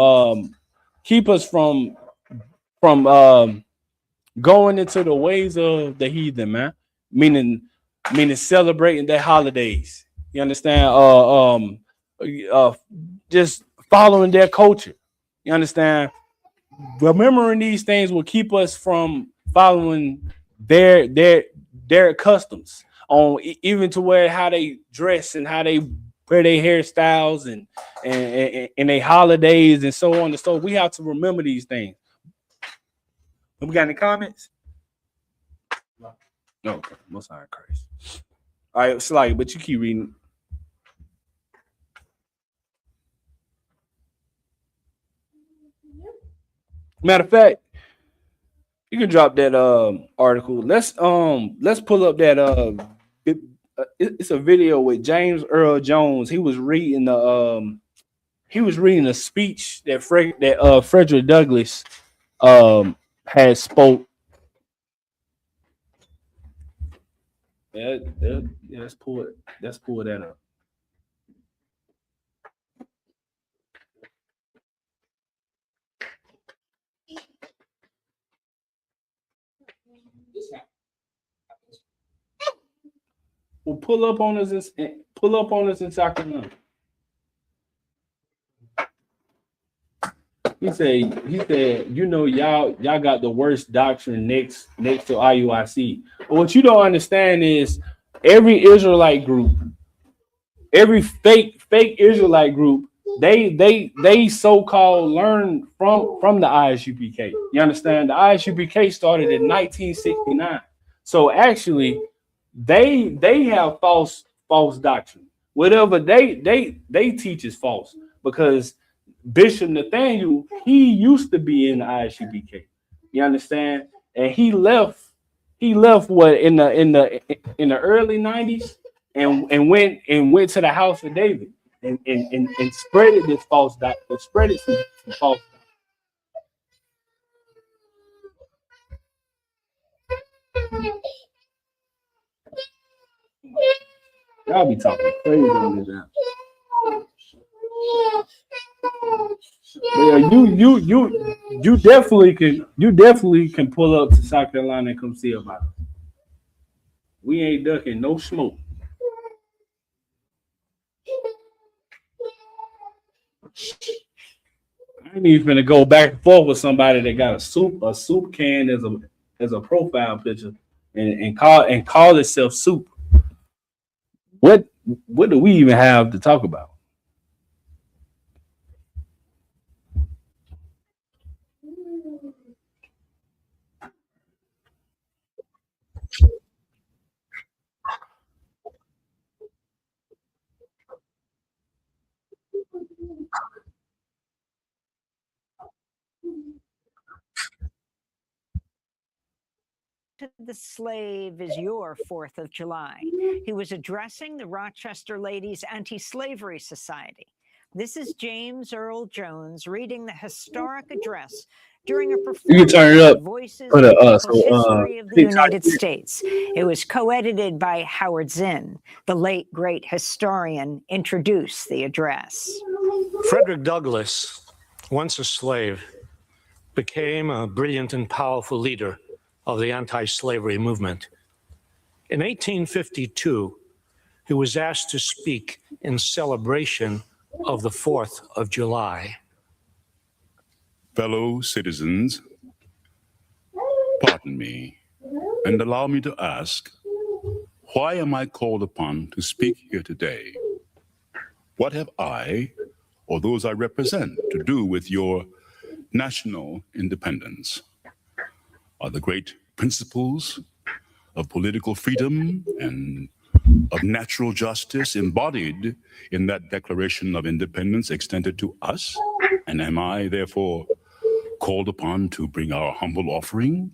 going into the ways of the heathen, man. Meaning celebrating their holidays. You understand? Just following their culture. You understand? Remembering these things will keep us from following their customs on even to where how they dress and how they wear their hairstyles and their holidays and so on and so. We have to remember these things. We got any comments? No. Okay, most high Christ. All right, Sly, but you keep reading. Matter of fact, you can drop that article. Let's pull up that it's a video with James Earl Jones. He was reading he was reading a speech that Frederick Douglass had spoke. Yeah, let's pull it. Let's pull that up. Well, pull up on us in South Carolina. He said, y'all got the worst doctrine next to IUIC. But what you don't understand is every Israelite group, every fake Israelite group, they so-called learn from the ISUPK. You understand? The ISUPK started in 1969. So actually, they have false doctrine. Whatever they teach is false because Bishop Nathaniel, he used to be in the ISUPK. You understand? And he left what in the early 90s and went to the house of David and spreaded this false doctrine, spreaded some false. Y'all be talking crazy on this app. But yeah, you definitely can pull up to South Carolina and come see about it. We ain't ducking no smoke. I ain't even finna go back and forth with somebody that got a soup can as a profile picture and call itself soup. What what do we even have to talk about? The slave is your 4th of July. He was addressing the Rochester Ladies Anti-Slavery Society. This is James Earl Jones reading the historic address during a You can performance turn it up of Voices for of the the History of the TikTok. United States. It was co-edited by Howard Zinn. The late, great historian introduced the address. Frederick Douglass, once a slave, became a brilliant and powerful leader of the anti-slavery movement. In 1852, he was asked to speak in celebration of the 4th of July. Fellow citizens, pardon me, and allow me to ask, why am I called upon to speak here today? What have I, or those I represent, to do with your national independence? Are the great principles of political freedom and of natural justice embodied in that Declaration of Independence extended to us? And am I, therefore, called upon to bring our humble offering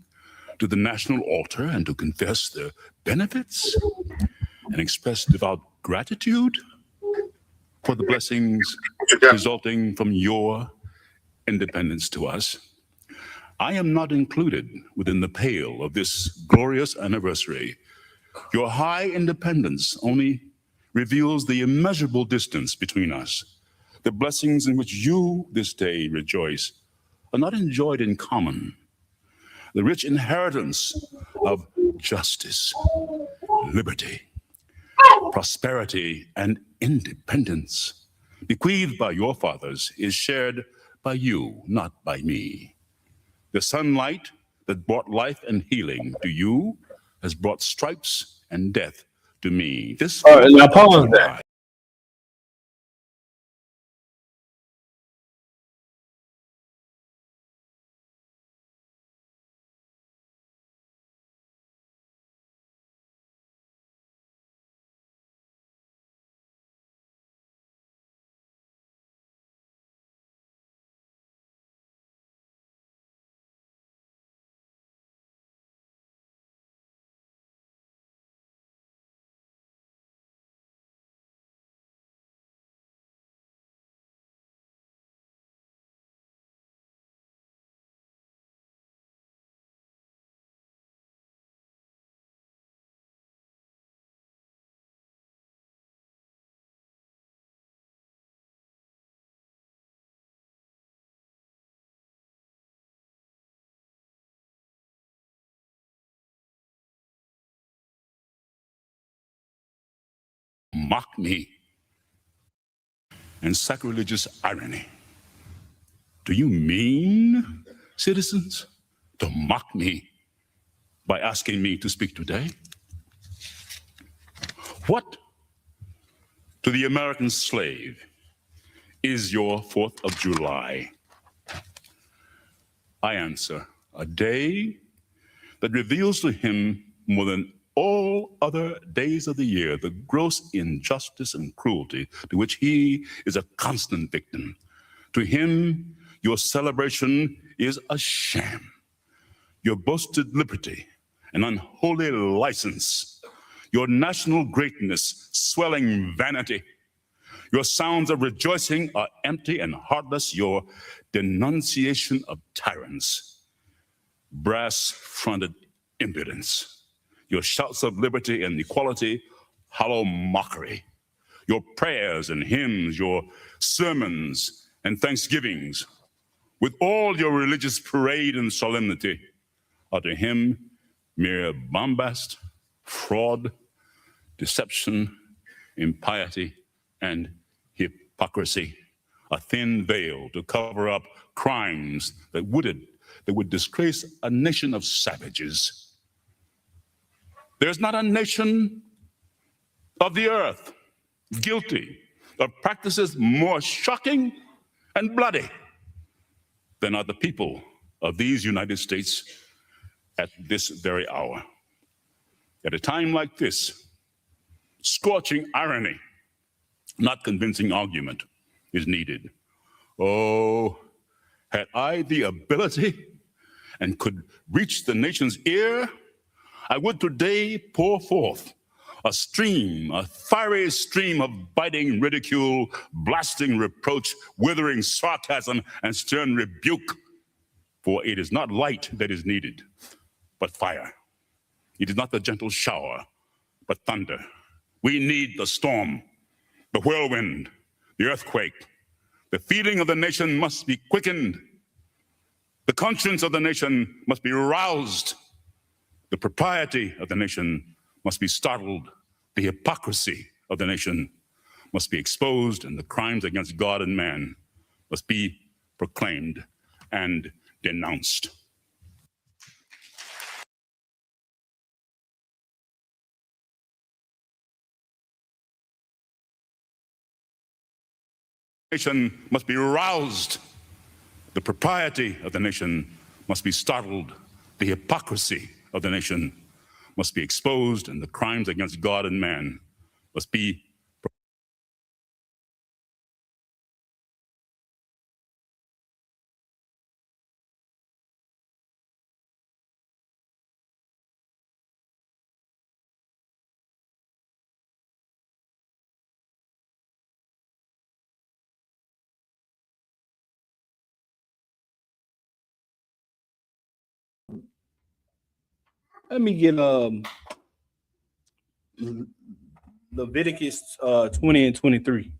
to the national altar and to confess the benefits and express devout gratitude for the blessings resulting from your independence to us? I am not included within the pale of this glorious anniversary. Your high independence only reveals the immeasurable distance between us. The blessings in which you this day rejoice are not enjoyed in common. The rich inheritance of justice, liberty, prosperity, and independence bequeathed by your fathers is shared by you, not by me. The sunlight that brought life and healing to you has brought stripes and death to me. This All right, now 4th of pause that. July mock me and sacrilegious irony. Do you mean, citizens, to mock me by asking me to speak today? What to the American slave is your 4th of July? I answer, a day that reveals to him more than all other days of the year the gross injustice and cruelty to which he is a constant victim. To him, your celebration is a sham. Your boasted liberty, an unholy license. Your national greatness, swelling vanity. Your sounds of rejoicing are empty and heartless. Your denunciation of tyrants, brass-fronted impudence. Your shouts of liberty and equality, hollow mockery. Your prayers and hymns, your sermons and thanksgivings, with all your religious parade and solemnity, are to him mere bombast, fraud, deception, impiety, and hypocrisy, a thin veil to cover up crimes that would disgrace a nation of savages. There's not a nation of the earth guilty of practices more shocking and bloody than are the people of these United States at this very hour. At a time like this, scorching irony, not convincing argument, is needed. Oh, had I the ability and could reach the nation's ear, I would today pour forth a stream, a fiery stream of biting ridicule, blasting reproach, withering sarcasm, and stern rebuke. For it is not light that is needed, but fire. It is not the gentle shower, but thunder. We need the storm, the whirlwind, the earthquake. The feeling of the nation must be quickened. The conscience of the nation must be roused. The propriety of the nation must be startled. The hypocrisy of the nation must be exposed, and the crimes against God and man must be proclaimed and denounced. The nation must be roused. The propriety of the nation must be startled. The hypocrisy of the nation must be exposed, and the crimes against God and man must be Let me get Leviticus 20 and 23.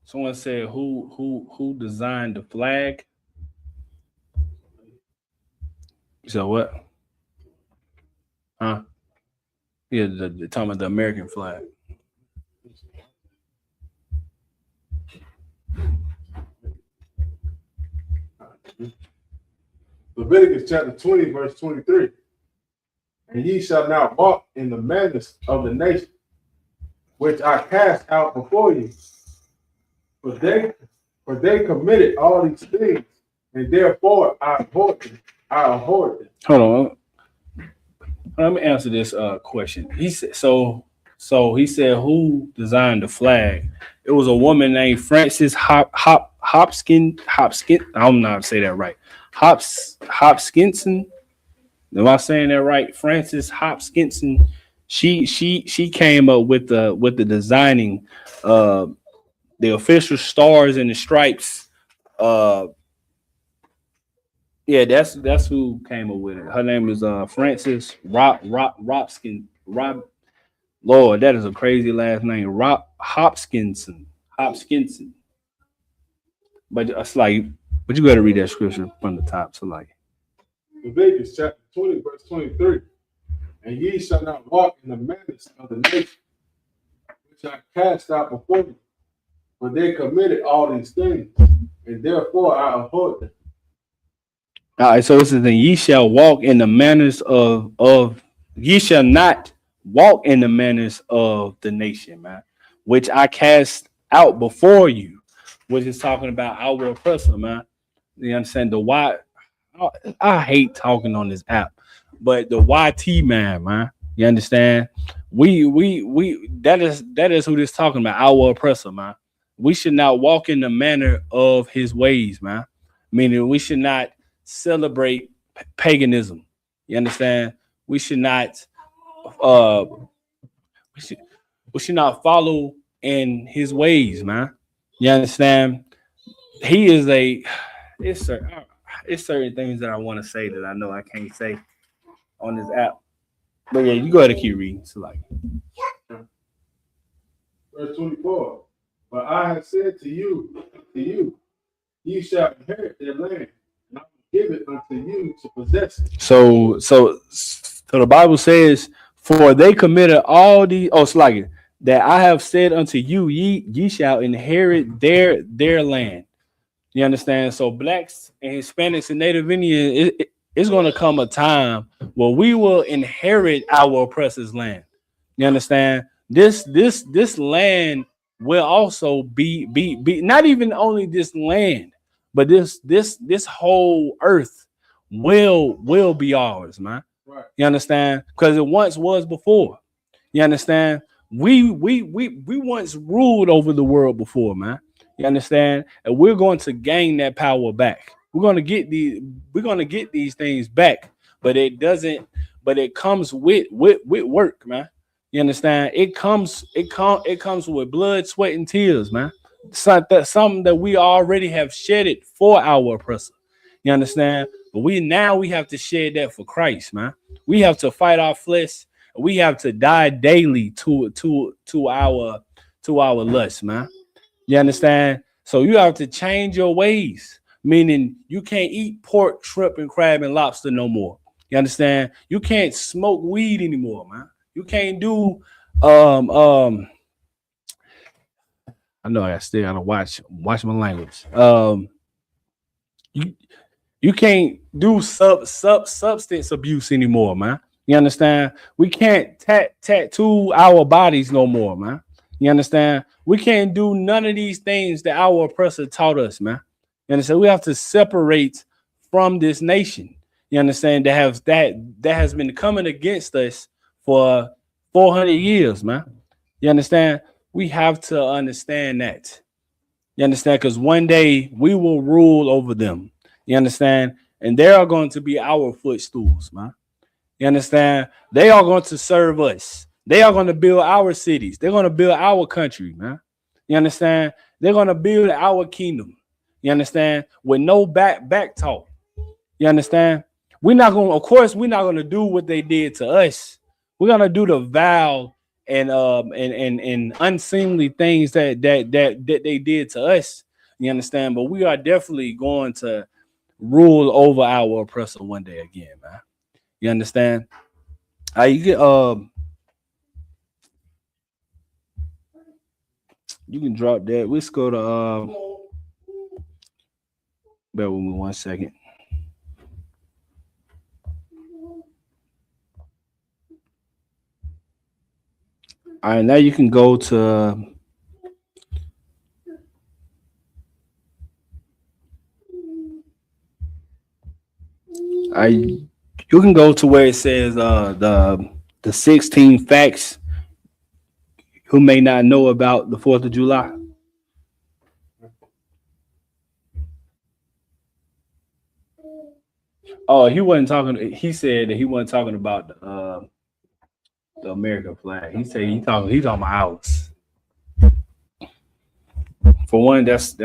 Someone said who designed the flag? So what? Huh? Yeah, the talking about the American flag. Leviticus chapter 20, verse 23. And ye shall not walk in the madness of the nation, which I cast out before you. For they committed all these things, and therefore I abhorred them. Hold on. Let me answer this question. He said so he said who designed the flag? It was a woman named Frances Hopkins. I don't know how to say that right. Hopkinson. Am I saying that right? Frances Hopkinson. She came up with the designing the official stars and the stripes. Yeah, that's who came up with it. Her name is Frances Hopkinson. Lord, that is a crazy last name. Hopkinson. But it's like But you got to read that scripture from the top. So like, Leviticus chapter 20, verse 23. And ye shall not walk in the manners of the nation which I cast out before you, for they committed all these things, and therefore I abhorred them. all right. So it says, "And ye shall walk in the manners of ye shall not walk in the manners of the nation, man, which I cast out before you," which is talking about our oppressor, man. You understand the why? I hate talking on this app, but the YT man. You understand? We that is who this talking about. Our oppressor, man. We should not walk in the manner of his ways, man. Meaning we should not celebrate paganism. You understand? We should not uh we should, we should not follow in his ways, man. You understand? He is a it's certain, it's certain things that I want to say that I know I can't say on this app. But yeah, you go ahead and keep reading. So like, Verse 24. But I have said to you, ye shall inherit their land, and I will give it unto you to possess it. so the Bible says, "For they committed all these." Oh, it's like it that I have said unto you, ye shall inherit their land. You understand? So blacks and Hispanics and Native Indians, it's going to come a time where we will inherit our oppressor's land. You understand? This land will also be not even only this land, but this whole earth will be ours, man. Right. You understand? Because it once was before. You understand? We once ruled over the world before, man. You understand? And we're going to gain that power back. We're going to get these things back, but it comes with work, man. You understand? It comes with blood, sweat, and tears, man. Something that we already have shedded for our oppressor. You understand? But we have to shed that for Christ, man. We have to fight our flesh. We have to die daily to our lust, man. You understand? So you have to change your ways, meaning you can't eat pork, shrimp, and crab and lobster no more. You understand? You can't smoke weed anymore, man. You can't do I know I still gotta watch my language. You you can't do substance abuse anymore, man. You understand? We can't tattoo our bodies no more, man. You understand? We can't do none of these things that our oppressor taught us, man. You understand? We have to separate from this nation. You understand? That has been coming against us for 400 years, man. You understand? We have to understand that. You understand? Because one day we will rule over them. You understand? And they are going to be our footstools, man. You understand? They are going to serve us. They are going to build our cities. They're going to build our country, man. You understand? They're going to build our kingdom. You understand? With no back talk. You understand? Of course, we're not going to do what they did to us. We're going to do the vile and unseemly things that they did to us. You understand? But we are definitely going to rule over our oppressor one day again, man. You understand? You get you can drop that. Let's go to bear with me 1 second. All right, now you can go to you can go to where it says the 16 facts who may not know about the 4th of July. Oh, he wasn't talking. He said that he wasn't talking about the American flag. He said he's talking about ours. For one, that's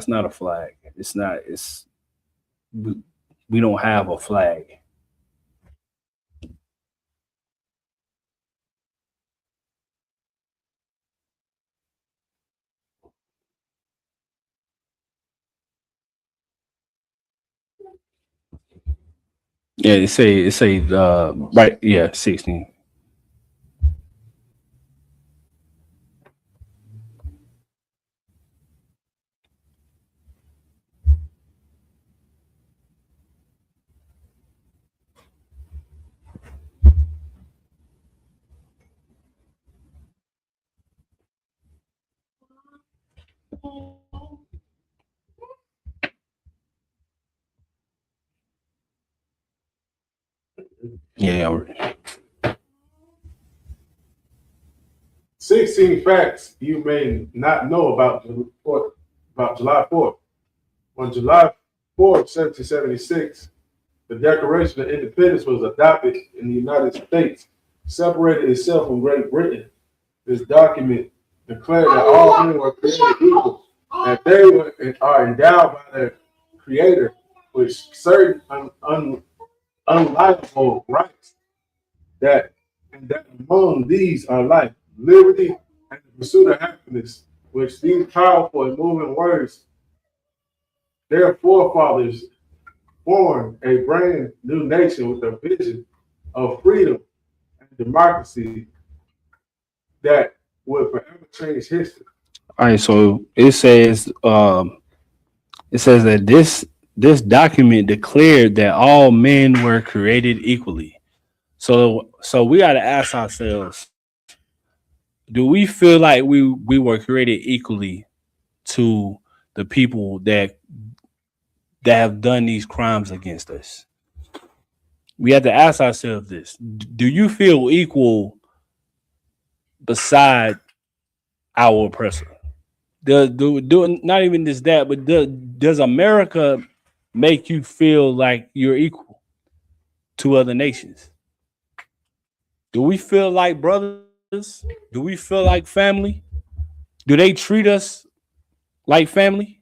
not a flag. It's not. We don't have a flag. Yeah, it say right, yeah, 16. Yeah, 16 facts you may not know about July 4th. On July 4th, 1776, the Declaration of Independence was adopted in the United States, separated itself from Great Britain. This document declared that all men were created equal, that they are endowed by their Creator with certain unalienable rights, and that among these are life, liberty, and the pursuit of happiness, which these powerful and moving words, their forefathers formed a brand new nation with a vision of freedom and democracy that would forever change history. all right. So it says that this document declared that all men were created equally. So we got to ask ourselves: do we feel like we were created equally to the people that have done these crimes against us? We have to ask ourselves this: do you feel equal beside our oppressor? Do not even just that, but does America make you feel like you're equal to other nations? Do we feel like brothers? Do we feel like family? Do they treat us like family?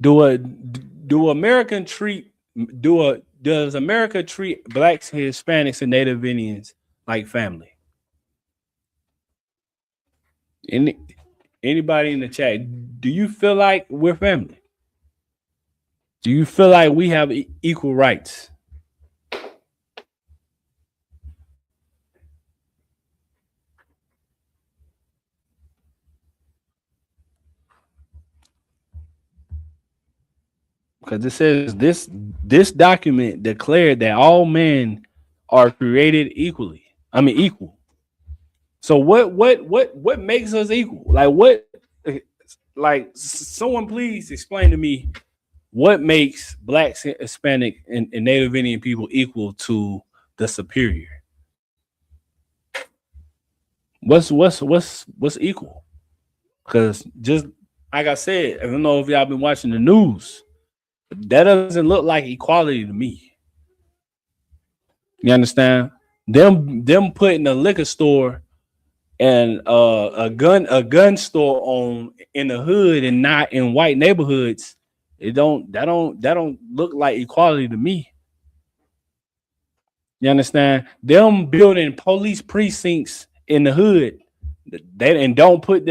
Do American treat does America treat blacks, Hispanics, and Native Indians like family? Any Anybody in the chat, do you feel like we're family? Do you feel like we have equal rights? Because it says this document declared that all men are created equally. I mean equal. So what makes us equal? Like someone please explain to me what makes blacks, Hispanic, and Native Indian people equal to the superior? What's equal? Because just like I said, I don't know if y'all been watching the news. That doesn't look like equality to me. You understand? Them putting a liquor store and a gun store on in the hood and not in white neighborhoods. That don't look like equality to me. You understand? Them building police precincts in the hood, and don't put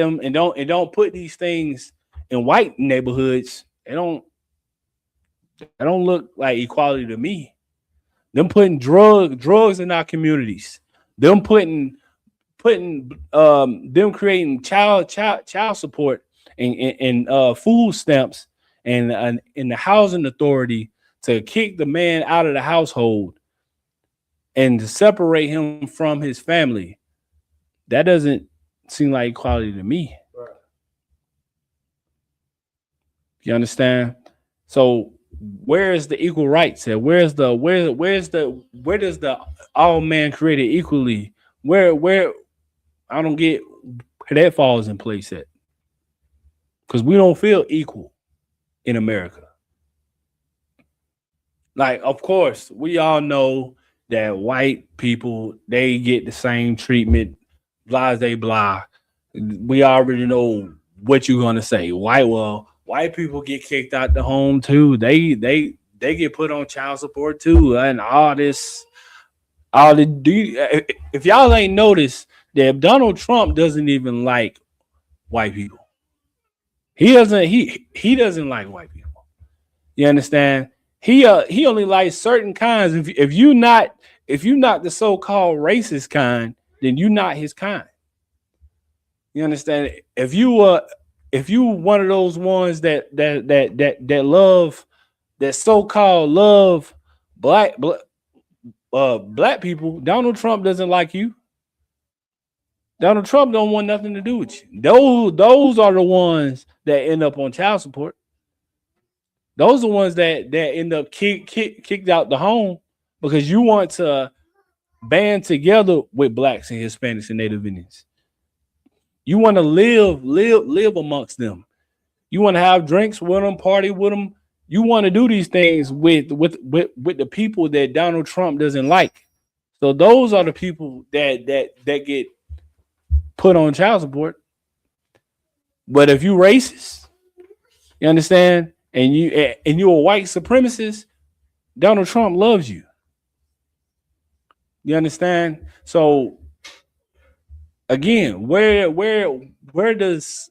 these things in white neighborhoods. They don't look like equality to me. Them putting drugs in our communities. Them them creating child support and food stamps and in the housing authority to kick the man out of the household and to separate him from his family. That doesn't seem like equality to me. Right. You understand? So where is the equal rights at? Where does the all man created equally? Where I don't get where that falls in place at. Because we don't feel equal in America. Like, of course, we all know that white people, they get the same treatment, blah, blah. We already know what you're gonna say. White people get kicked out the home too. They get put on child support too, and all this. If y'all ain't noticed that Donald Trump doesn't even like white people. He doesn't like white people. You understand? He only likes certain kinds. If you not the so-called racist kind, then you not his kind. You understand? If you one of those ones that love, that so-called love black people, Donald Trump doesn't like you. Donald Trump don't want nothing to do with you. Those are the ones that end up on child support. Those are the ones that end up kicked out the home because you want to band together with blacks and Hispanics and Native Indians. You want to live amongst them. You want to have drinks with them, party with them. You want to do these things with the people that Donald Trump doesn't like. So those are the people that get put on child support. But if you racist, you understand, and you're a white supremacist, Donald Trump loves you. You understand? So again, where does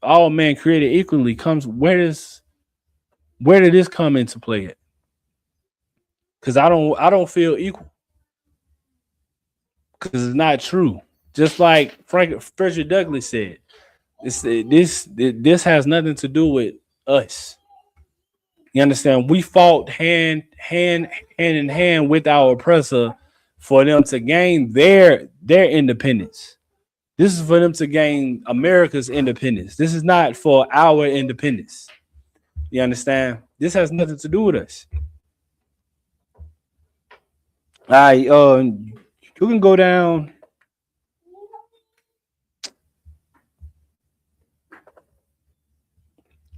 all men created equally comes? Where did this come into play at? Because I don't feel equal. Because it's not true. Just like Frederick Douglass said, this has nothing to do with us. You understand? We fought hand in hand with our oppressor for them to gain their independence. This is for them to gain America's independence. This is not for our independence. You understand? This has nothing to do with us. All right, you can go down.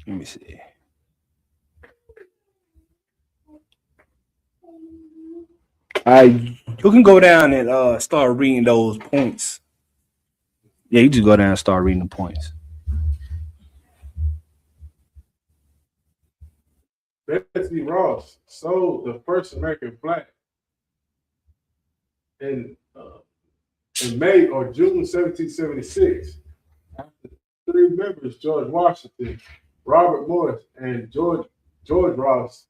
Let me see. All right, you can go down and start reading those points. Yeah, you just go down and start reading the points. Betsy Ross sold the first American flag in May or June 1776. After three members, George Washington, Robert Morris, and George Ross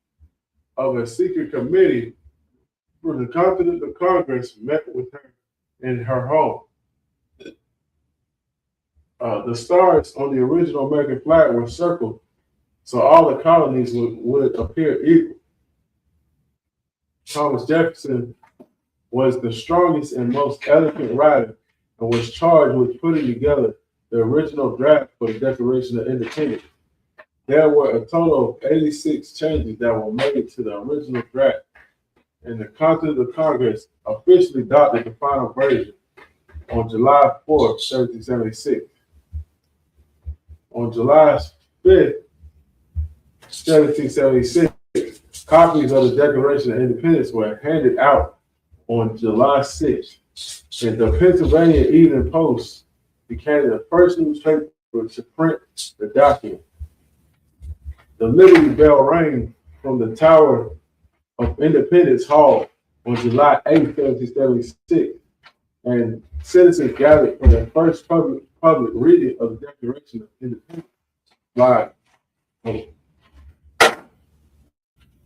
of a secret committee for the Continental Congress met with her in her home. The stars on the original American flag were circled, so all the colonies would appear equal. Thomas Jefferson was the strongest and most eloquent writer and was charged with putting together the original draft for the Declaration of Independence. There were a total of 86 changes that were made to the original draft, and the Continental Congress officially adopted the final version on July 4th, 1776. On July 5th, 1776, copies of the Declaration of Independence were handed out on July 6th, and the Pennsylvania Evening Post became the first newspaper to print the document. The Liberty Bell rang from the Tower of Independence Hall on July 8th, 1776, and citizens gathered for their first public reading of the Declaration of Independence by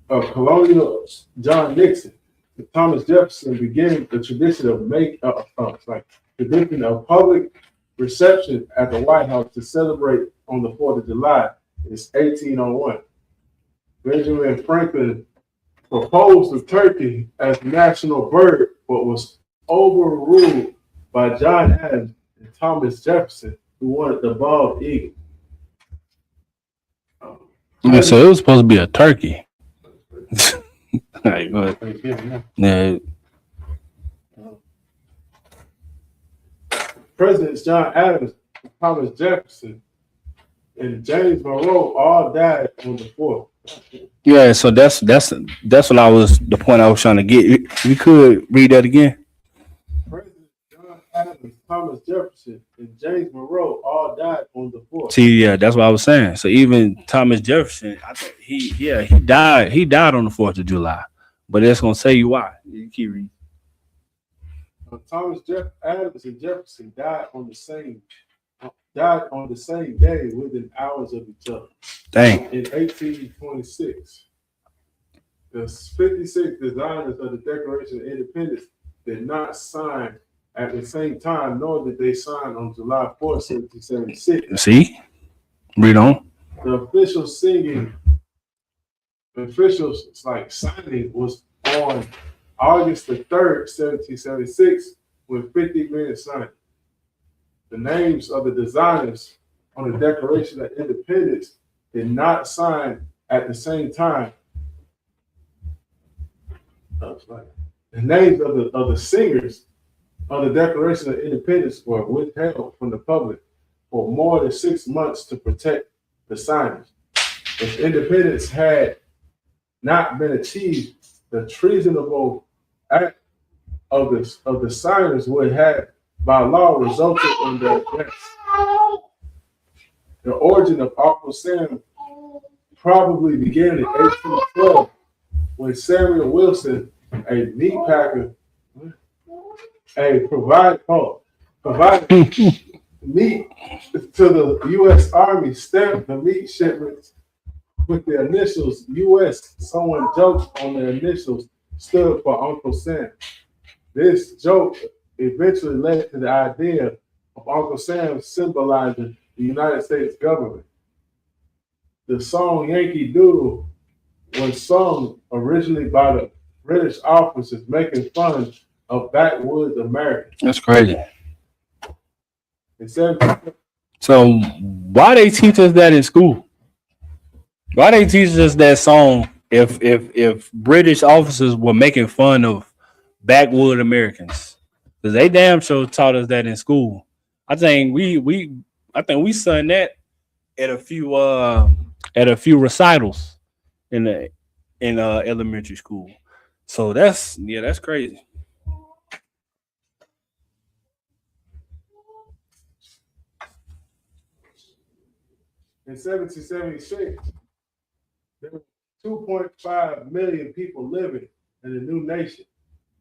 Colonial John Nixon. Thomas Jefferson began the tradition of public reception at the White House to celebrate on the 4th of July in 1801. Benjamin Franklin proposed the turkey as national bird, but was overruled by John Adams and Thomas Jefferson, who wanted the bald eagle. Yeah, so it was supposed to be a turkey. All right, go ahead. Yeah. Presidents John Adams, Thomas Jefferson, and James Monroe all died on the 4th. Yeah, so that's the point I was trying to get. We could read that again. President John Adams, Thomas Jefferson, and James Monroe all died on the 4th. See, yeah, that's what I was saying. So even Thomas Jefferson, I think he died. He died on the 4th of July. But it's gonna say you why. You keep reading. Thomas Adams and Jefferson died on the same day within hours of each other. Dang. In 1826. the 56 designers of the Declaration of Independence did not sign at the same time, nor did they sign on July 4th, 1776. See? Read on. The official signing was on August the 3rd, 1776, with 50 men signed. The names of the designers on the Declaration of Independence did not sign at the same time. The names of the singers of the Declaration of Independence were withheld from the public for more than 6 months to protect the signers. If independence had not been achieved, the treasonable act of the signers would have, by law, resulted in their deaths. The origin of Uncle Sam probably began in 1812 when Samuel Wilson, a meat packer, provided meat to the U.S. Army, stamped the meat shipments with the initials U.S. Someone joked on the initials stood for Uncle Sam. This joke eventually led to the idea of Uncle Sam symbolizing the United States government. The song Yankee Doodle was sung originally by the British officers making fun of backwoods America. That's crazy. So why they teach us that in school? Why they teach us that song if British officers were making fun of backwood Americans? Because they damn sure taught us that in school. I think we sung that at a few recitals in elementary school. So that's crazy. In 1776, there were 2.5 million people living in the new nation.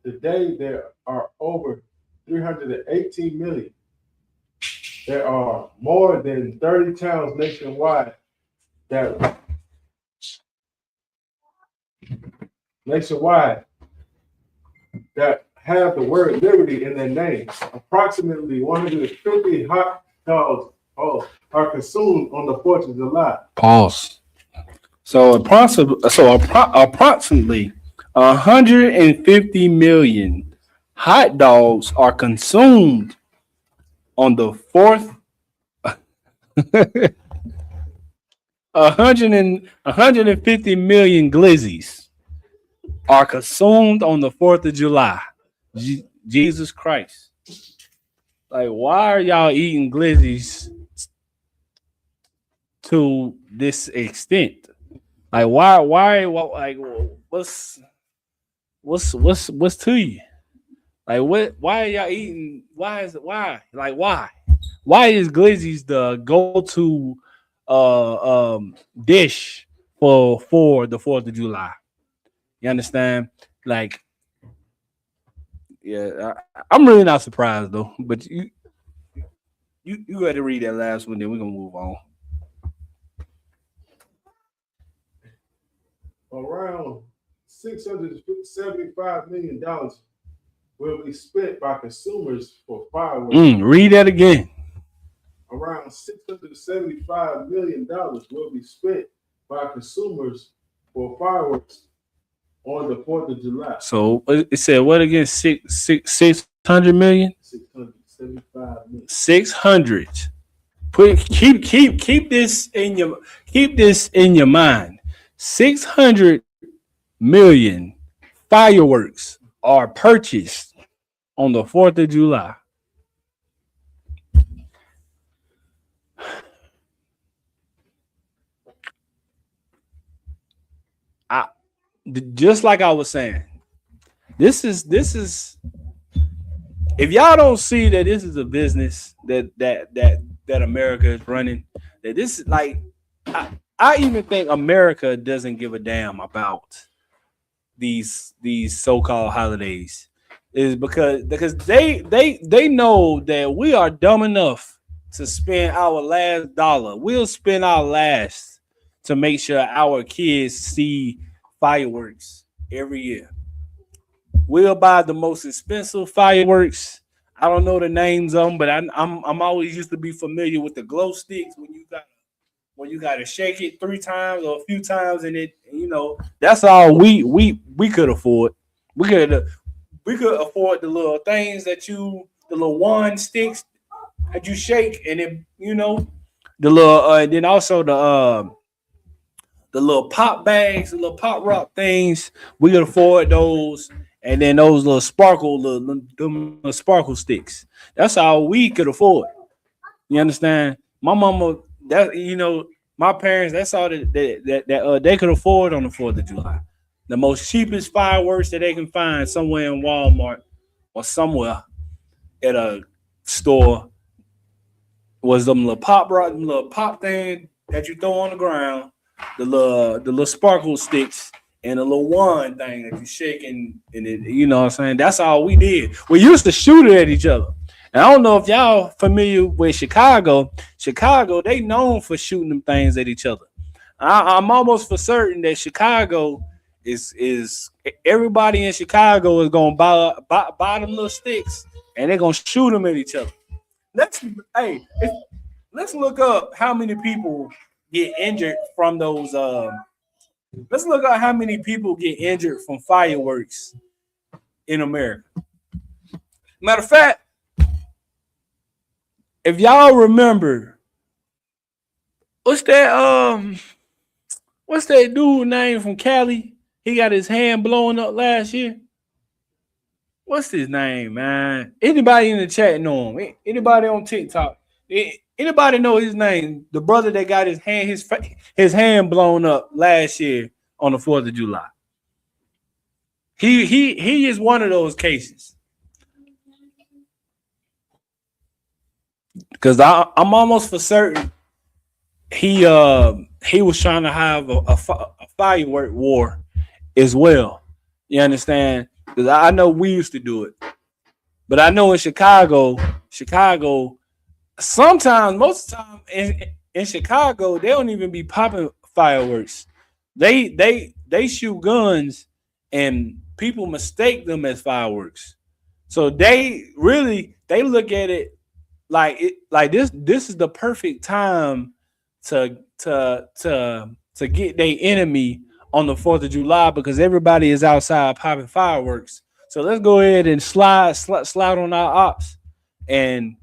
Today, there are over 318 million. There are more than 30 towns nationwide that have the word liberty in their name. Approximately 150 hot dogs are consumed on the 4th of July. Pause. So approximately 150 million hot dogs are consumed on the 4th. 150 million glizzies are consumed on the 4th of July. Jesus Christ. Like, why are y'all eating glizzies to this extent? Like, why like, what's to you? Like, why are y'all eating? Why is glizzies the go-to dish for the 4th of July? You understand? Like, yeah, I'm really not surprised though. But you got to read that last one, then we're gonna move on. Around $675 million will be spent by consumers for fireworks. Read that again. Around $675 million will be spent by consumers for fireworks on the 4th of July. So it said what again? 600 million? 675 million. 600. Keep this in your mind. 600 million fireworks are purchased on the 4th of July. Just like I was saying, this is if y'all don't see that this is a business that America is running, that this is like I even think America doesn't give a damn about these so-called holidays. Is because they know that we are dumb enough to spend our last dollar. We'll spend our last to make sure our kids see fireworks every year. We'll buy the most expensive fireworks. I don't know the names of them, but I'm always used to be familiar with the glow sticks when you got to shake it 3 times or a few times, and it that's all we could afford. We could afford the little things the little wand sticks that you shake, and it the little and then also the little pop bags, the little pop rock things. We could afford those, and then those little little sparkle sticks. That's all we could afford. You understand? My mama, that my parents, that's all that they could afford on the 4th of July. The most cheapest fireworks that they can find somewhere in Walmart or somewhere at a store was them little pop rock, them little pop thing that you throw on the ground, the little sparkle sticks, and a little wand thing that you shake and it, you know what I'm saying? That's all we did. We used to shoot it at each other. And I don't know if y'all familiar with Chicago. Chicago, they known for shooting them things at each other. I'm almost for certain that Chicago is everybody in Chicago is gonna buy them little sticks and they're gonna shoot them at each other. Let's look up how many people get injured from those. Let's look up how many people get injured from fireworks in America. Matter of fact, if y'all remember, what's that dude name from Cali? He got his hand blown up last year. What's his name, man? Anybody in the chat know him? Anybody on TikTok? Anybody know his name? The brother that got his hand blown up last year on the 4th of July. He is one of those cases. Because I'm almost for certain he was trying to have a firework war as well. You understand? Because I know we used to do it, but I know in Chicago, sometimes, most of the time in Chicago, they don't even be popping fireworks. They shoot guns and people mistake them as fireworks. So they look at it like this is the perfect time to get their enemy on the 4th of July because everybody is outside popping fireworks. So let's go ahead and slide on our ops and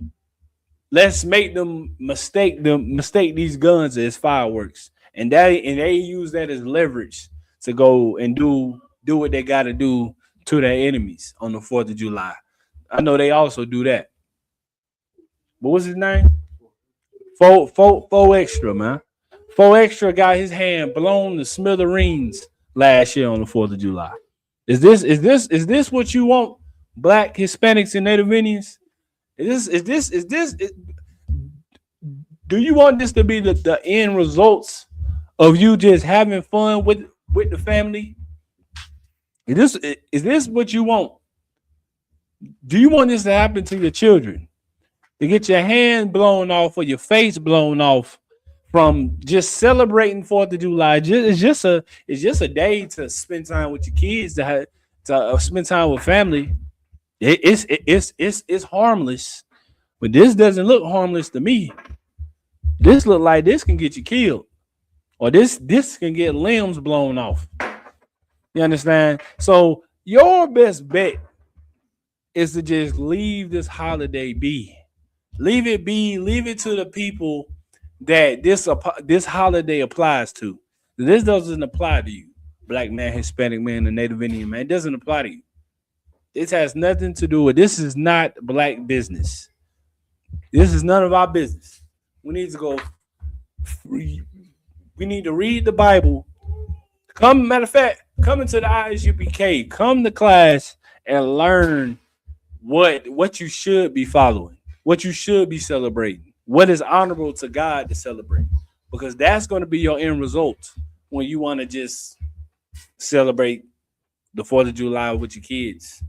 let's make them mistake these guns as fireworks. And they use that as leverage to go and do what they got to do to their enemies on the 4th of July. I know they also do that. What was his name? Four Extra, man. 4 Extra got his hand blown to smithereens last year on the 4th of July. Is this what you want, Black, Hispanics, and Native Indians? Do you want this to be the end results of you just having fun with the family? Is this what you want? Do you want this to happen to your children? To get your hand blown off or your face blown off from just celebrating 4th of July? It's just a day to spend time with your kids, to spend time with family. It's harmless, but this doesn't look harmless to me. This look like this can get you killed, or this can get limbs blown off. You understand? So your best bet is to just leave this holiday be. Leave it be. Leave it to the people that this holiday applies to. This doesn't apply to you, Black man, Hispanic man, and Native Indian man. It doesn't apply to you. This has nothing to do with. This is not Black business. This is none of our business. We need to go. We need to read the Bible. Matter of fact, come into the ISUPK. Come to class and learn what you should be following, what you should be celebrating, what is honorable to God to celebrate, because that's going to be your end result when you want to just celebrate the 4th of July with your kids.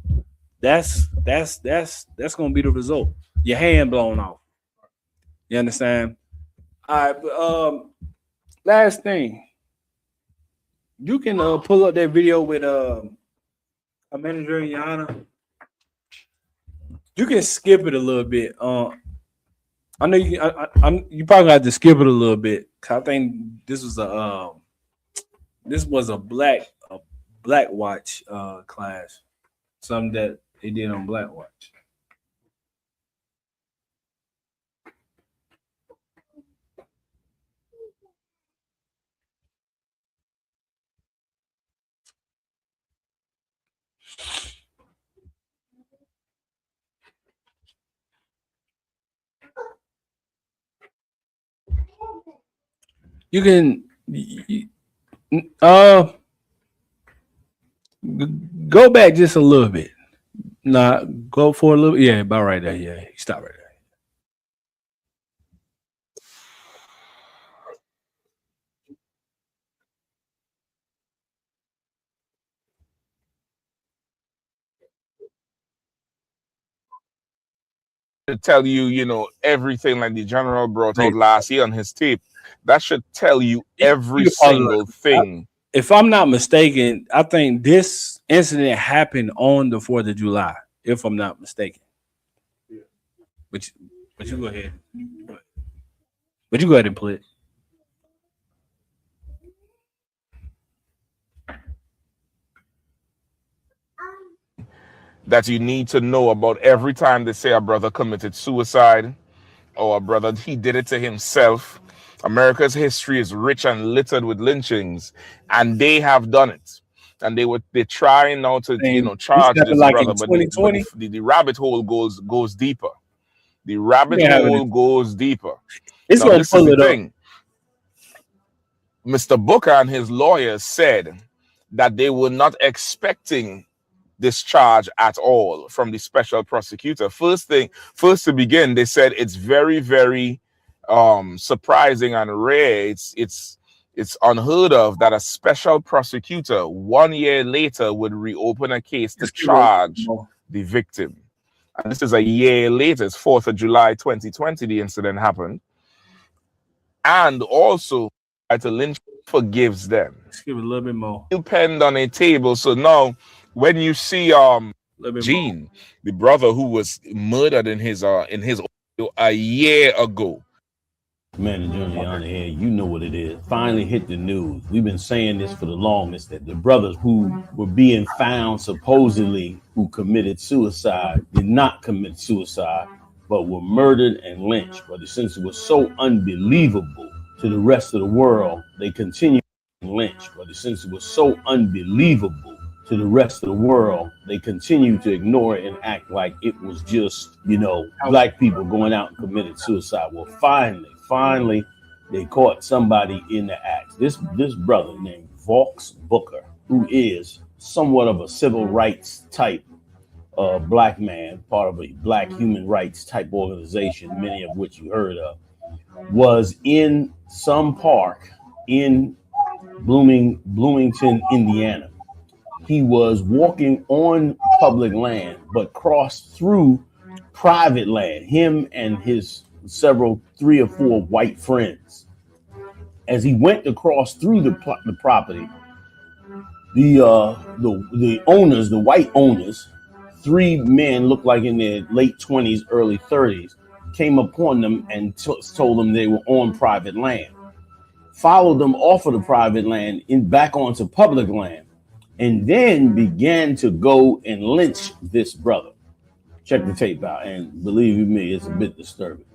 That's going to be the result. Your hand blown off. You understand? All right, but last thing. You can pull up that video with a manager Yana. You can skip it a little bit. I know you. You probably have to skip it a little bit. Cause I think this was a black watch class. Something that they did on Black Watch. You can go back just a little bit. Nah, go for a little. Yeah, about right there. Yeah, stop right there. To tell you, you know, everything like the general brought out last year on his tape. That should tell you every single thing. If I'm not mistaken, I think this incident happened on the 4th of July, if I'm not mistaken. Yeah. But you go ahead. But you go ahead and play it. That you need to know about every time they say a brother committed suicide or a brother, he did it to himself. America's history is rich and littered with lynchings, and they have done it. And they're trying now to charge this brother, but the rabbit hole goes deeper. The rabbit hole goes deeper. It's going to pull it up. Mr. Booker and his lawyers said that they were not expecting this charge at all from the special prosecutor. First to begin, they said it's very, very surprising and rare. It's unheard of that a special prosecutor 1 year later would reopen a case to charge the victim. And this is a year later. It's 4th of July 2020 the incident happened. And also to Lynch forgives them. Let's give it a little bit more. He'll penned on a table. So now when you see Gene, the brother who was murdered in his a year ago. Man, Giuliani here, you know what it is. Finally hit the news. We've been saying this for the longest, that the brothers who were being found supposedly who committed suicide did not commit suicide, but were murdered and lynched. But since it was so unbelievable to the rest of the world, they continued to lynch. But since it was so unbelievable to the rest of the world, they continue to ignore it and act like it was just, black people going out and committed suicide. Well, finally, they caught somebody in the act. This brother named Vaux Booker, who is somewhat of a civil rights type black man, part of a black human rights type organization, many of which you heard of, was in some park in Bloomington, Indiana. He was walking on public land, but crossed through private land, him and his 3 or 4 white friends. As he went to cross through the property, the owners, the white owners, 3 men looked like in their late 20s, early 30s, came upon them and told them they were on private land. Followed them off of the private land back onto public land, and then began to go and lynch this brother. Check the tape out, and believe you me, it's a bit disturbing.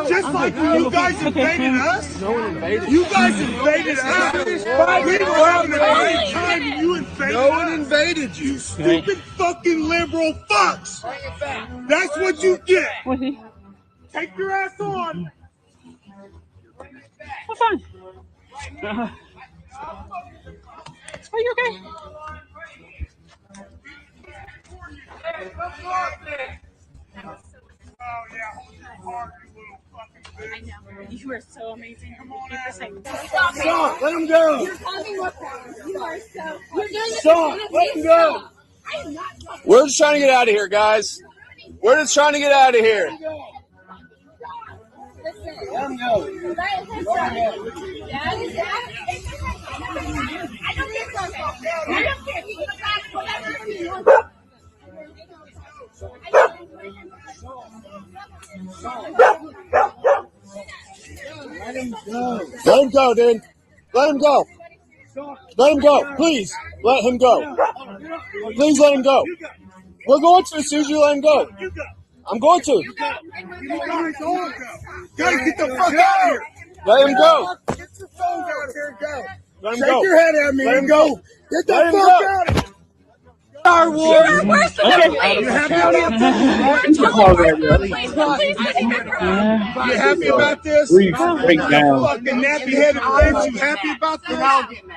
Just like when you guys invaded us. No one invaded. You guys invaded us. We were having a great time and you invaded us. No one invaded you. Stupid fucking liberal fucks. That's what you get. Take your ass on. What's on? Are you okay? Oh yeah, hold your heart, you little fucking bitch. I know. You are so amazing. Come on, Stop, let him go. You're talking about you are so. You're doing Stop, let him go. I am not. We're just trying to get out of here, guys. We're just trying to get out of here. Let him go, dude. Let him go. Let him go. Please, let him go. Please let him go. We're going to as soon as you let him go. I'm going to. Gotta get the fuck out of here. Let him go. Get your phones out here. Go. Let him Shake go. your head at me. Let him go. Get the Let him fuck go. out of here. Star Wars. You're worse than the police. You happy about this? You happy about this? Brief breakdown. Fucking nappy-headed bitch. You happy about this?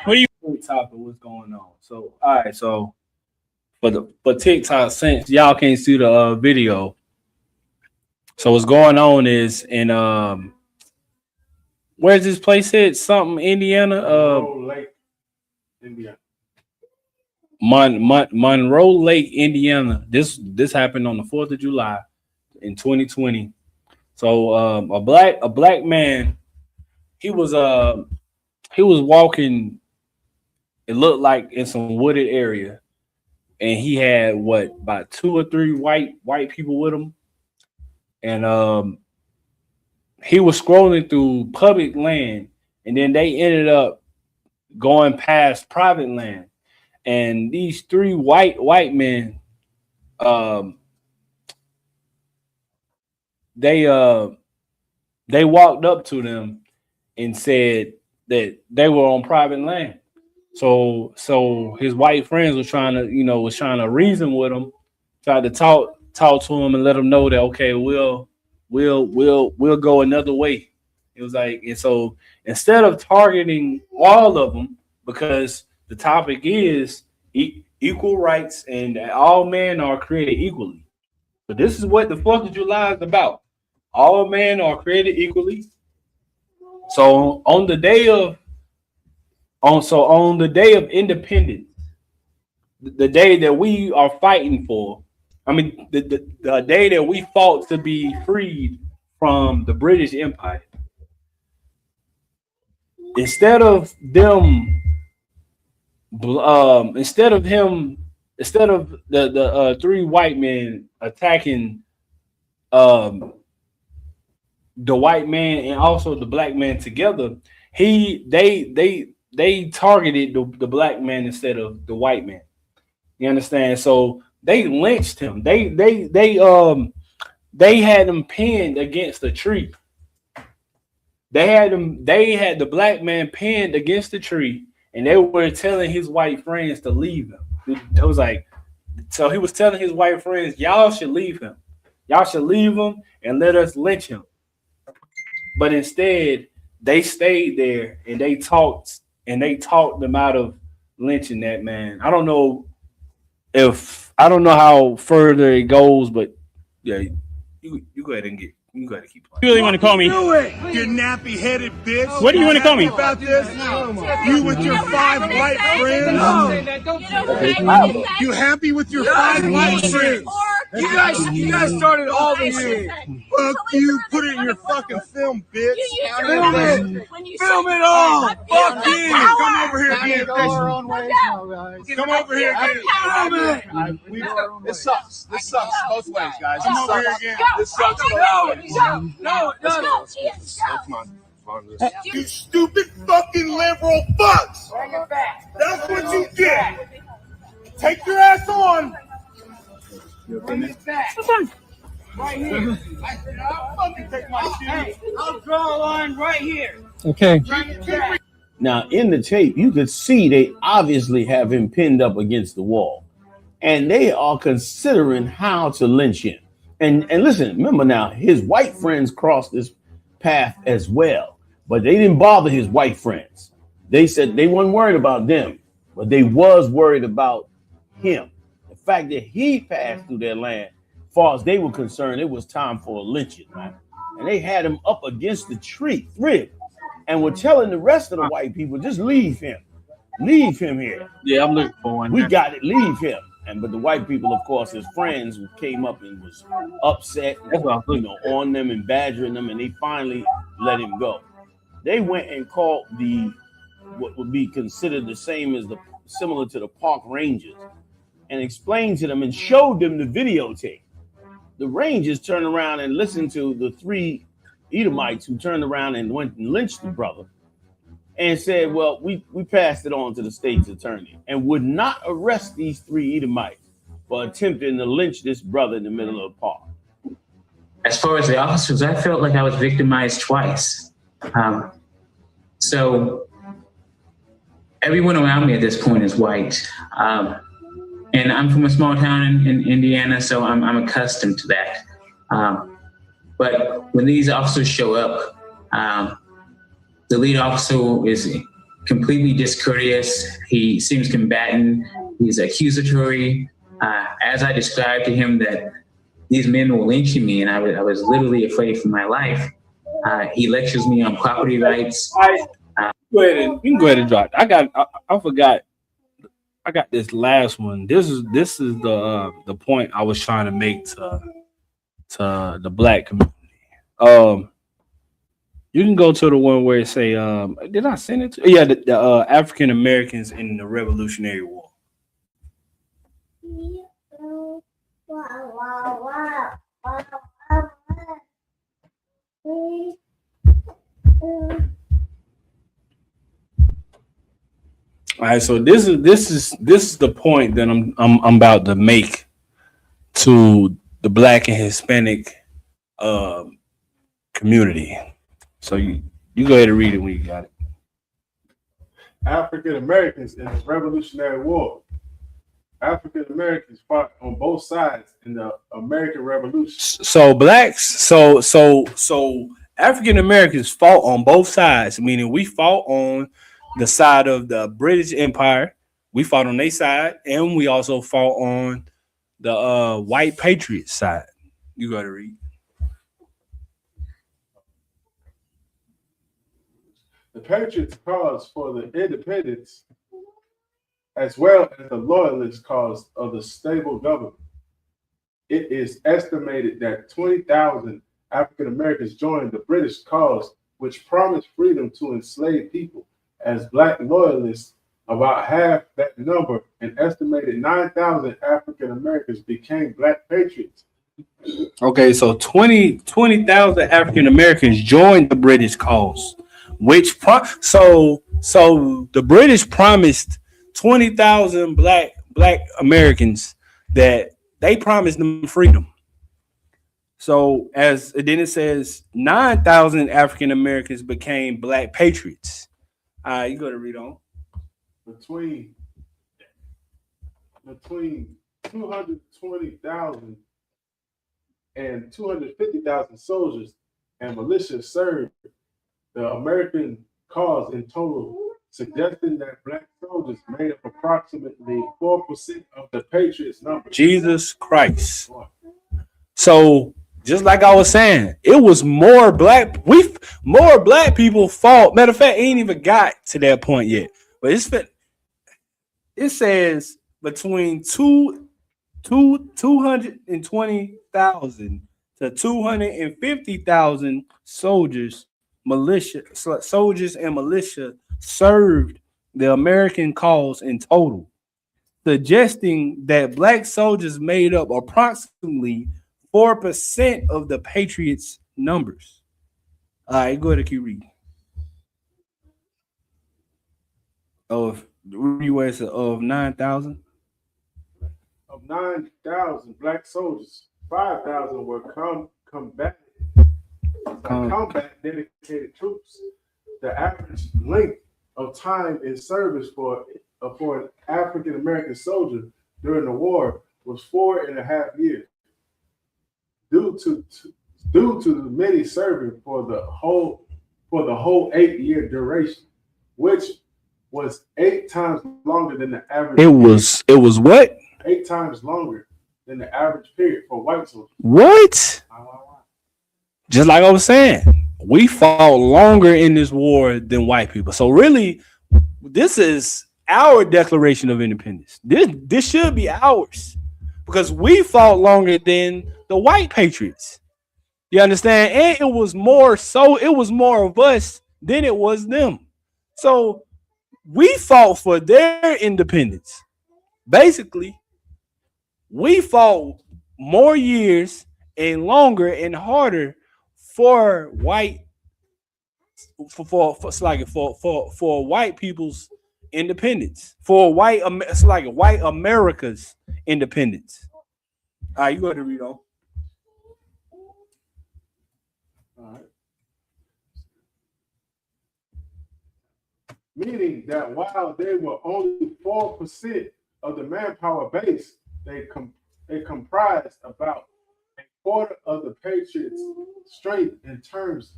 What do you topic? What's going on? So, all right. So, for TikTok, since y'all can't see the video, so what's going on is in where's this place at? Something Indiana. Lake, Indiana. Monroe Lake, Indiana. This happened on the 4th of July in 2020. So a black man, he was walking, it looked like in some wooded area, and he had about 2 or 3 white people with him, and he was scrolling through public land, and then they ended up going past private land. And these 3 white men, they walked up to them and said that they were on private land. So his white friends was trying to reason with him, tried to talk to him and let him know that okay, we'll go another way. It was like, and so instead of targeting all of them, because the topic is equal rights and all men are created equally. So this is what the 4th of July is about. All men are created equally. So on the day of independence, the day that we are fighting for, the day that we fought to be freed from the British Empire, instead of the 3 white men attacking the white man and also the black man together, they targeted the black man instead of the white man. You understand? So they lynched him. They had him pinned against a tree. They had the black man pinned against the tree, and they were telling his white friends to leave him. It was like, so he was telling his white friends, y'all should leave him. Y'all should leave him and let us lynch him. But instead, they stayed there and they talked them out of lynching that man. I don't know how further it goes, but yeah, you go ahead and you got to keep playing. You really want to call me? Do it, you nappy-headed bitch. What do you want to call me? About this? You with your 5 white friends? You happy with your 5 white friends? You guys started all this shit. Fuck you! Put it in your fucking film, bitch. Film it. Film it all. Fuck you. Come over here again. Come over here again. Film it. This sucks. This sucks both ways, guys. Come over here again. This sucks both ways. No. Come on. You stupid fucking liberal fucks. That's what you get. Take your ass on. Bring it back. Right here. I'll fucking take my shit. I'll draw a line right here. Okay. Bring it back. Now, in the tape, you could see they obviously have him pinned up against the wall, and they are considering how to lynch him. And listen, remember now, his white friends crossed this path as well, but they didn't bother his white friends. They said they weren't worried about them, but they was worried about him. The fact that he passed through their land, as far as they were concerned, it was time for a lynching, right? And they had him up against the tree, and were telling the rest of the white people, just leave him here. Yeah, I'm looking for one. We got it, leave him. But the white people, of course, his friends, came up and was upset, on them and badgering them, and they finally let him go. They went and called what would be considered the same as similar to the park rangers, and explained to them and showed them the videotape. The rangers turned around and listened to the 3 Edomites who turned around and went and lynched the brother, and said, well, we passed it on to the state's attorney, and would not arrest these 3 Edomites for attempting to lynch this brother in the middle of the park. As far as the officers, I felt like I was victimized twice. So everyone around me at this point is white. And I'm from a small town in Indiana, so I'm accustomed to that. But when these officers show up, the lead officer is completely discourteous. He seems combatant. He's accusatory. As I described to him that these men were lynching me, and I was literally afraid for my life. He lectures me on property rights. You can go ahead and drop. I forgot. I got this last one. This is the point I was trying to make to the black community. You can go to the one where it say, did I send it to? Yeah, the African Americans in the Revolutionary War. All right, so this is the point that I'm about to make to the black and Hispanic community. So you go ahead and read it when you got it. African Americans in the Revolutionary War. African Americans fought on both sides in the American Revolution. So blacks, so African Americans fought on both sides, meaning we fought on the side of the British Empire. We fought on their side, and we also fought on the white patriot side. You got to read. The Patriots' cause for the independence, as well as the Loyalists' cause of the stable government. It is estimated that 20,000 African Americans joined the British cause, which promised freedom to enslaved people. As black loyalists, about half that number, an estimated 9,000 African Americans became black patriots. Okay, so 20,000 African Americans joined the British cause, which so the British promised 20,000 black Americans that they promised them freedom. So then it says 9,000 African Americans became black patriots. You got to read on. Between 220,000 and 250,000 soldiers and militia served the American cause in total, suggesting that black soldiers made up approximately 4% of the Patriots' number. Jesus Christ. So just like I was saying, it was more black people fought. Matter of fact, it ain't even got to that point yet. But it says between 220,000 to 250,000 soldiers and militia served the American cause in total, suggesting that black soldiers made up approximately 4% of the Patriots' numbers. All right, go ahead and keep reading. Of 9,000? Of 9,000 black soldiers, 5,000 were combat dedicated troops. The average length of time in service for an African American soldier during the war was 4.5 years. Due to the many serving for the whole 8-year duration, which was 8 times longer than the average. It was what? 8 times longer than the average period for white soldiers. What? Just like I was saying, we fought longer in this war than white people. So really, this is our Declaration of Independence. This should be ours because we fought longer than the white patriots. You understand? And it was more of us than it was them. So we fought for their independence. Basically, we fought more years and longer and harder for white for white people's independence, for white America's independence. All right, you go to read on. All right. Meaning that while they were only 4% of the manpower base, they comprised about a quarter of the Patriots' strength in terms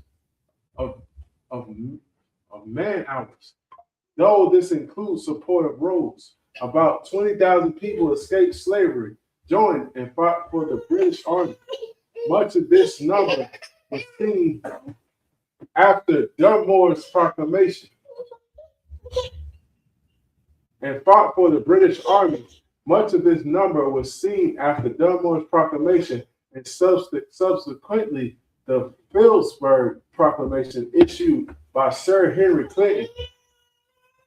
of man hours. Though this includes supportive roles, about 20,000 people escaped slavery, joined, and fought for the British Army. Much of this number was seen after Dunmore's proclamation and fought for the British Army. Much of this number was seen after Dunmore's proclamation and subsequently the Phillipsburg Proclamation issued by Sir Henry Clinton.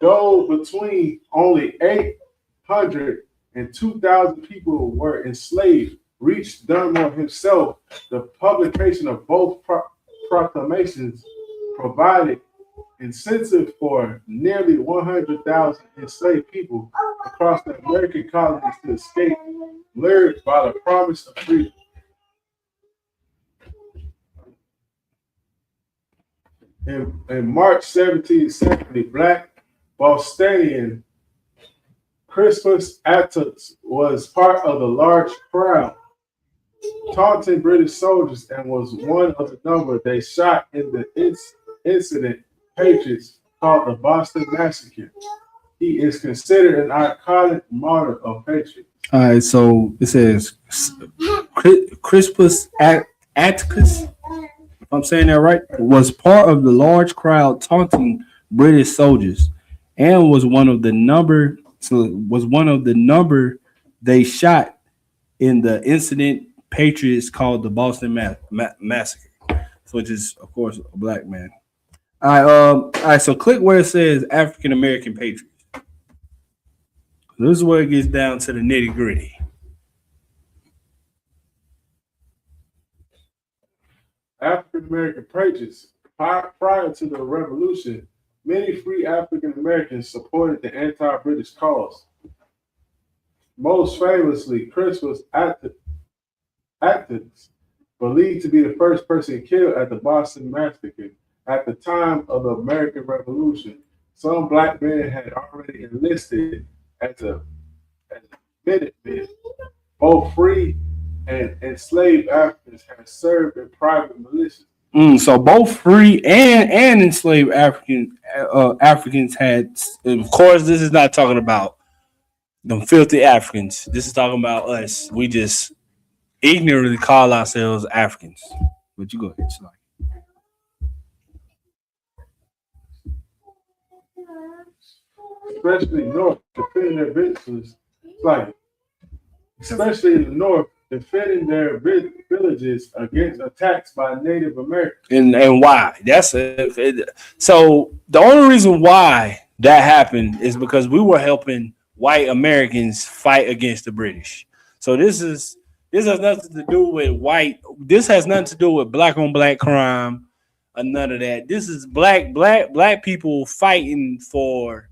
Though between only 800 and 2,000 people were enslaved, reached Dunmore himself, the publication of both proclamations provided incentive for nearly 100,000 enslaved people across the American colonies to escape, lured by the promise of freedom. In March 1770, Black Bostonian Crispus Attucks was part of the large crowd taunting British soldiers and was one of the number they shot in the incident Patriots called the Boston Massacre. He is considered an iconic martyr of patriots. All right, so it says Crispus Attucks, if I'm saying that right, was part of the large crowd taunting British soldiers and was one of the number they shot in the incident Patriots called the Boston Massacre, which is of course a black man. All right, so click where it says African American Patriots. This is where it gets down to the nitty gritty. African American patriots. Prior to the revolution, many free African Americans supported the anti-British cause. Most famously, Crispus Attucks, believed to be the first person killed at the Boston Massacre. At the time of the American Revolution, some black men had already enlisted as Minutemen. Both free and enslaved Africans had served in private militias. So both free and enslaved Africans had, of course, this is not talking about them filthy Africans. This is talking about us. We just ignorantly call ourselves Africans. But you go ahead, Sly. Especially North, defending their villages, especially in the North, defending their villages against attacks by Native Americans. And why? So the only reason why that happened is because we were helping white Americans fight against the British. So this has nothing to do with this has nothing to do with black on black crime or none of that. This is black people fighting for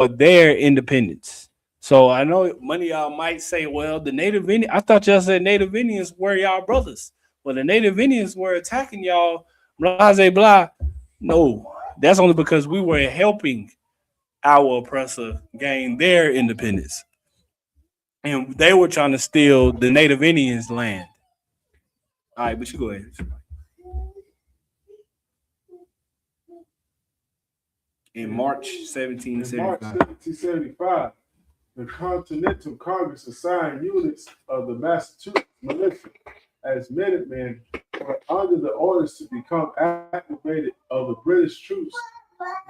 their independence. So I know many of y'all might say, well, the Native Indians, I thought y'all said Native Indians were y'all brothers. Well, the Native Indians were attacking y'all, blah, blah, blah. No, that's only because we were helping our oppressor gain their independence. And they were trying to steal the Native Indians' land. All right, but you go ahead. In March 1775, the Continental Congress assigned units of the Massachusetts militia as Minutemen were under the orders to become activated of the British troops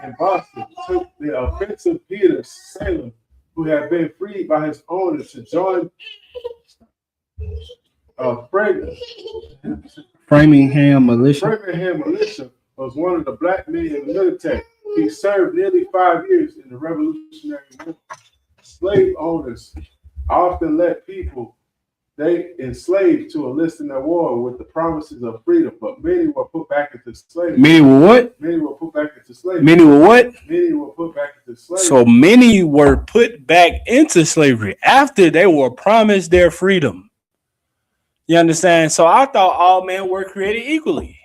in Boston took the offensive Peter Salem, who had been freed by his owner, to join Framingham militia. Framingham militia was one of the black men in the military. He served nearly 5 years in the Revolutionary War. Slave owners often let people they enslaved to enlist in the war with the promises of freedom, but many were put back into slavery. Many were what? Many were put back into slavery. Many were what? Many were put back into slavery. So many were put back into slavery after they were promised their freedom. You understand? So I thought all men were created equally.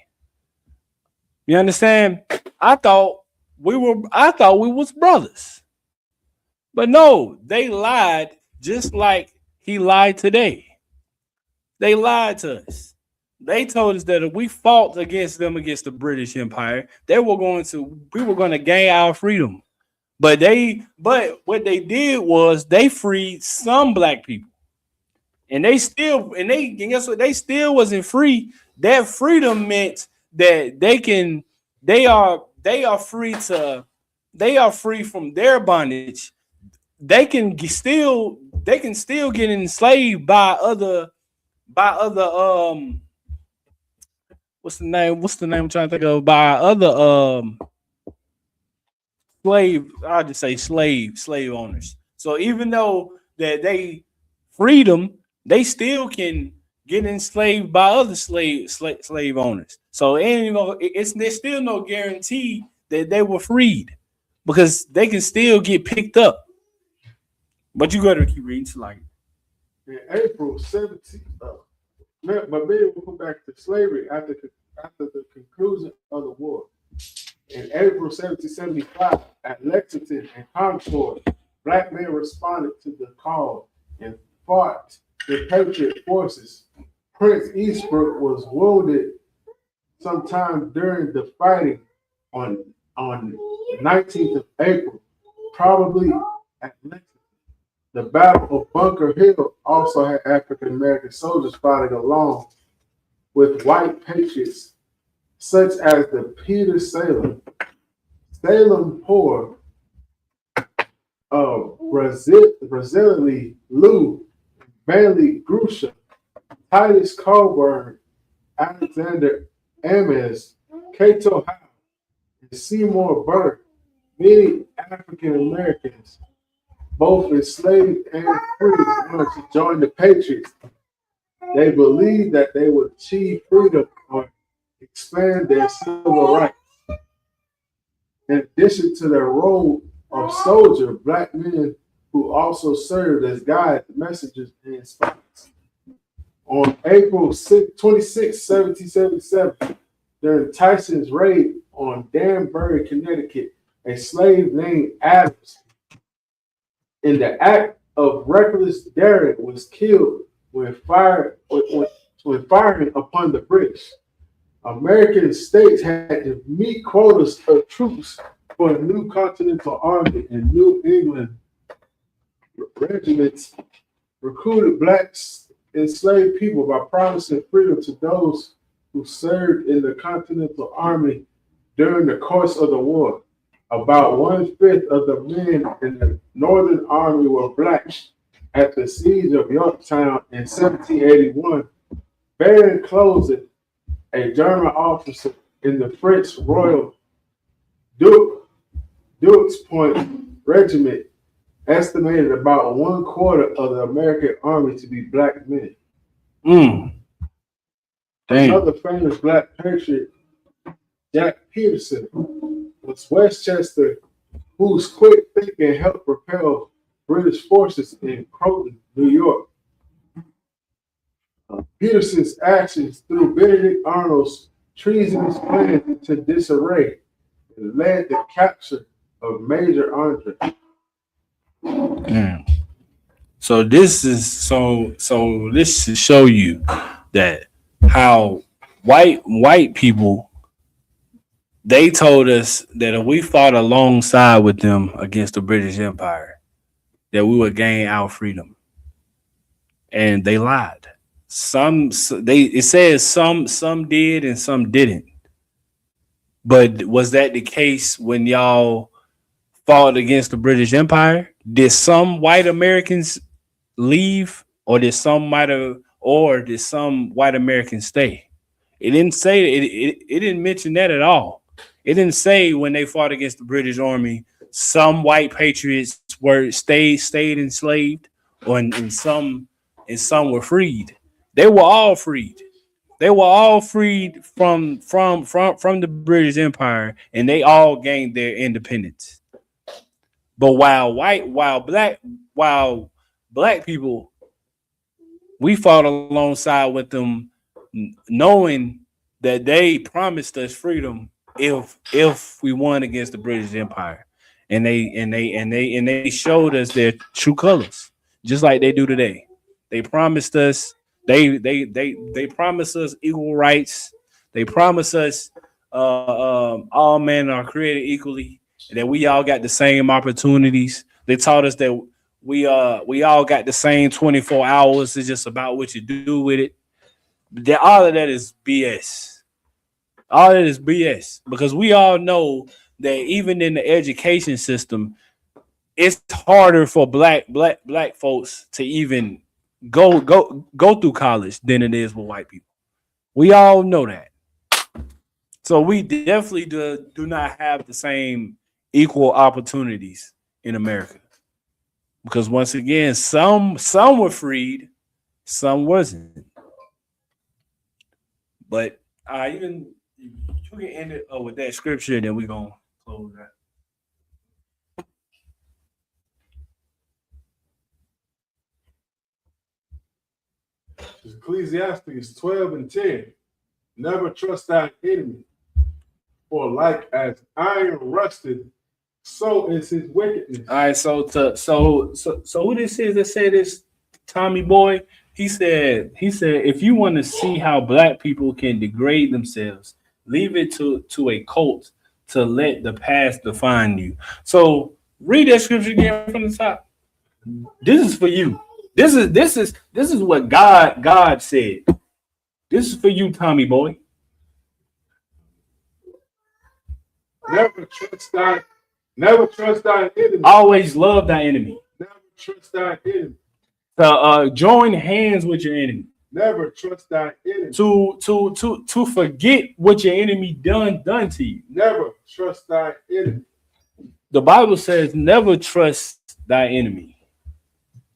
You understand? I thought we was brothers. But no, they lied just like he lied today. They lied to us. They told us that if we fought against them, against the British Empire, we were going to gain our freedom. But what they did was they freed some black people. And guess what? They still wasn't free. That freedom meant that they are free from their bondage. They can still get enslaved by other what's the name I'm trying to think of, by other I'll just say slave owners. So even though that they freed them, they still can get enslaved by other slave owners. So there's still no guarantee that they were freed, because they can still get picked up. But you got to keep reading to like in April 17th. But many were put back to slavery after the conclusion of the war. In April 1775, at Lexington and Concord, black men responded to the call and fought the Patriot forces. Prince Eastbrook was wounded sometime during the fighting on 19th of April, probably at Lexington. The Battle of Bunker Hill also had African American soldiers fighting along with white patriots, such as the Peter Salem Poor, Brazilian Lou, Bailey Grusha, Titus Colburn, Alexander Ames, Cato Howe, and Seymour Burke. Many African Americans, both enslaved and free, wanted to join the Patriots. They believed that they would achieve freedom or expand their civil rights. In addition to their role of soldier, black men who also served as guides, messengers, and spies. On April 26, 1777, during Tyson's raid on Danbury, Connecticut, a slave named Adams, in the act of reckless daring, was killed when firing upon the British. American states had to meet quotas of troops for the new Continental Army, and New England regiments recruited blacks enslaved people by promising freedom to those who served in the Continental Army during the course of the war. About 1/5 of the men in the Northern Army were black. At the siege of Yorktown in 1781, Baron Closen, a German officer in the French Royal Dukes Point Regiment, estimated about 1/4 of the American army to be black men. Another famous black patriot, Jack Peterson, was Westchester, whose quick thinking helped propel British forces in Croton, New York. Peterson's actions threw Benedict Arnold's treasonous plan to disarray and led to the capture of Major Andre. So this should show you that how white people, they told us that if we fought alongside with them against the British Empire, that we would gain our freedom, and they lied. It says some did and some didn't. But was that the case when y'all fought against the British Empire? Did some white Americans leave, or did some white Americans stay? It didn't say it didn't mention that at all. It didn't say when they fought against the British Army, some white patriots were stayed enslaved, and some were freed. They were all freed. They were all freed from the British Empire, and they all gained their independence. But while black people, we fought alongside with them, knowing that they promised us freedom if we won against the British Empire, and they showed us their true colors, just like they do today. They promised us they promised us equal rights. They promised us all men are created equally, and that we all got the same opportunities. They taught us that we all got the same 24 hours. It's just about what you do with it. All of that is BS. All that is BS, because we all know that even in the education system, it's harder for black folks to even go through college than it is with white people. We all know that. So we definitely do not have the same equal opportunities in America. Because once again, some were freed, some wasn't. But you can end it with that scripture, and then we're gonna close that. Ecclesiastes 12:10. Never trust thy enemy, for like as iron rusted, so is his wickedness. All right, so who this is that said this? Tommy Boy. He said if you want to see how black people can degrade themselves, leave it to a cult to let the past define you. So read that scripture again from the top. This is for you. This is what God said. This is for you, Tommy Boy. Never trust thy enemy. Always love thy enemy. Never trust thy enemy. Join hands with your enemy. Never trust thy enemy. To forget what your enemy done to you. Never trust thy enemy. The Bible says never trust thy enemy.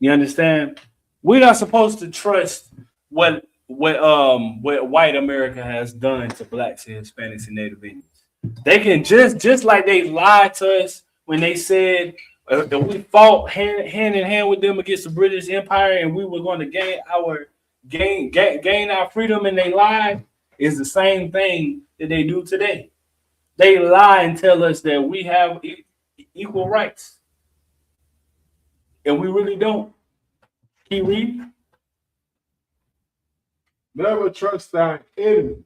You understand? We're not supposed to trust what white America has done to blacks and Hispanics and Native Indians. They can just like they lied to us when they said that we fought hand in hand with them against the British Empire and we were going to gain our freedom, and they lied. Is the same thing that they do today. They lie and tell us that we have equal rights, and we really don't. Keep reading. Never trust thy enemy,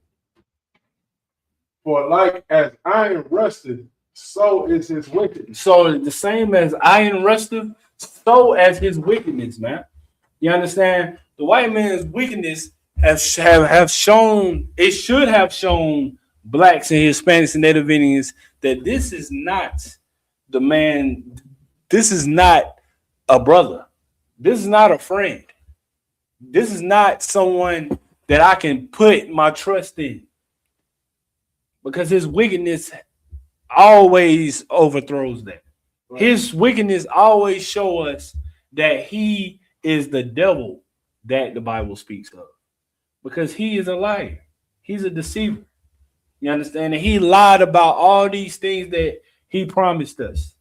for like as iron rusted, so is his wickedness. So the same as iron rusted, so as his wickedness, man. You understand? The white man's wickedness have shown, it should have shown blacks and Hispanics and Native Indians that this is not the man, this is not a brother. This is not a friend. This is not someone that I can put my trust in, because his wickedness always overthrows that. Right. His wickedness always show us that he is the devil that the Bible speaks of, because he is a liar. He's a deceiver. You understand? And he lied about all these things that he promised us.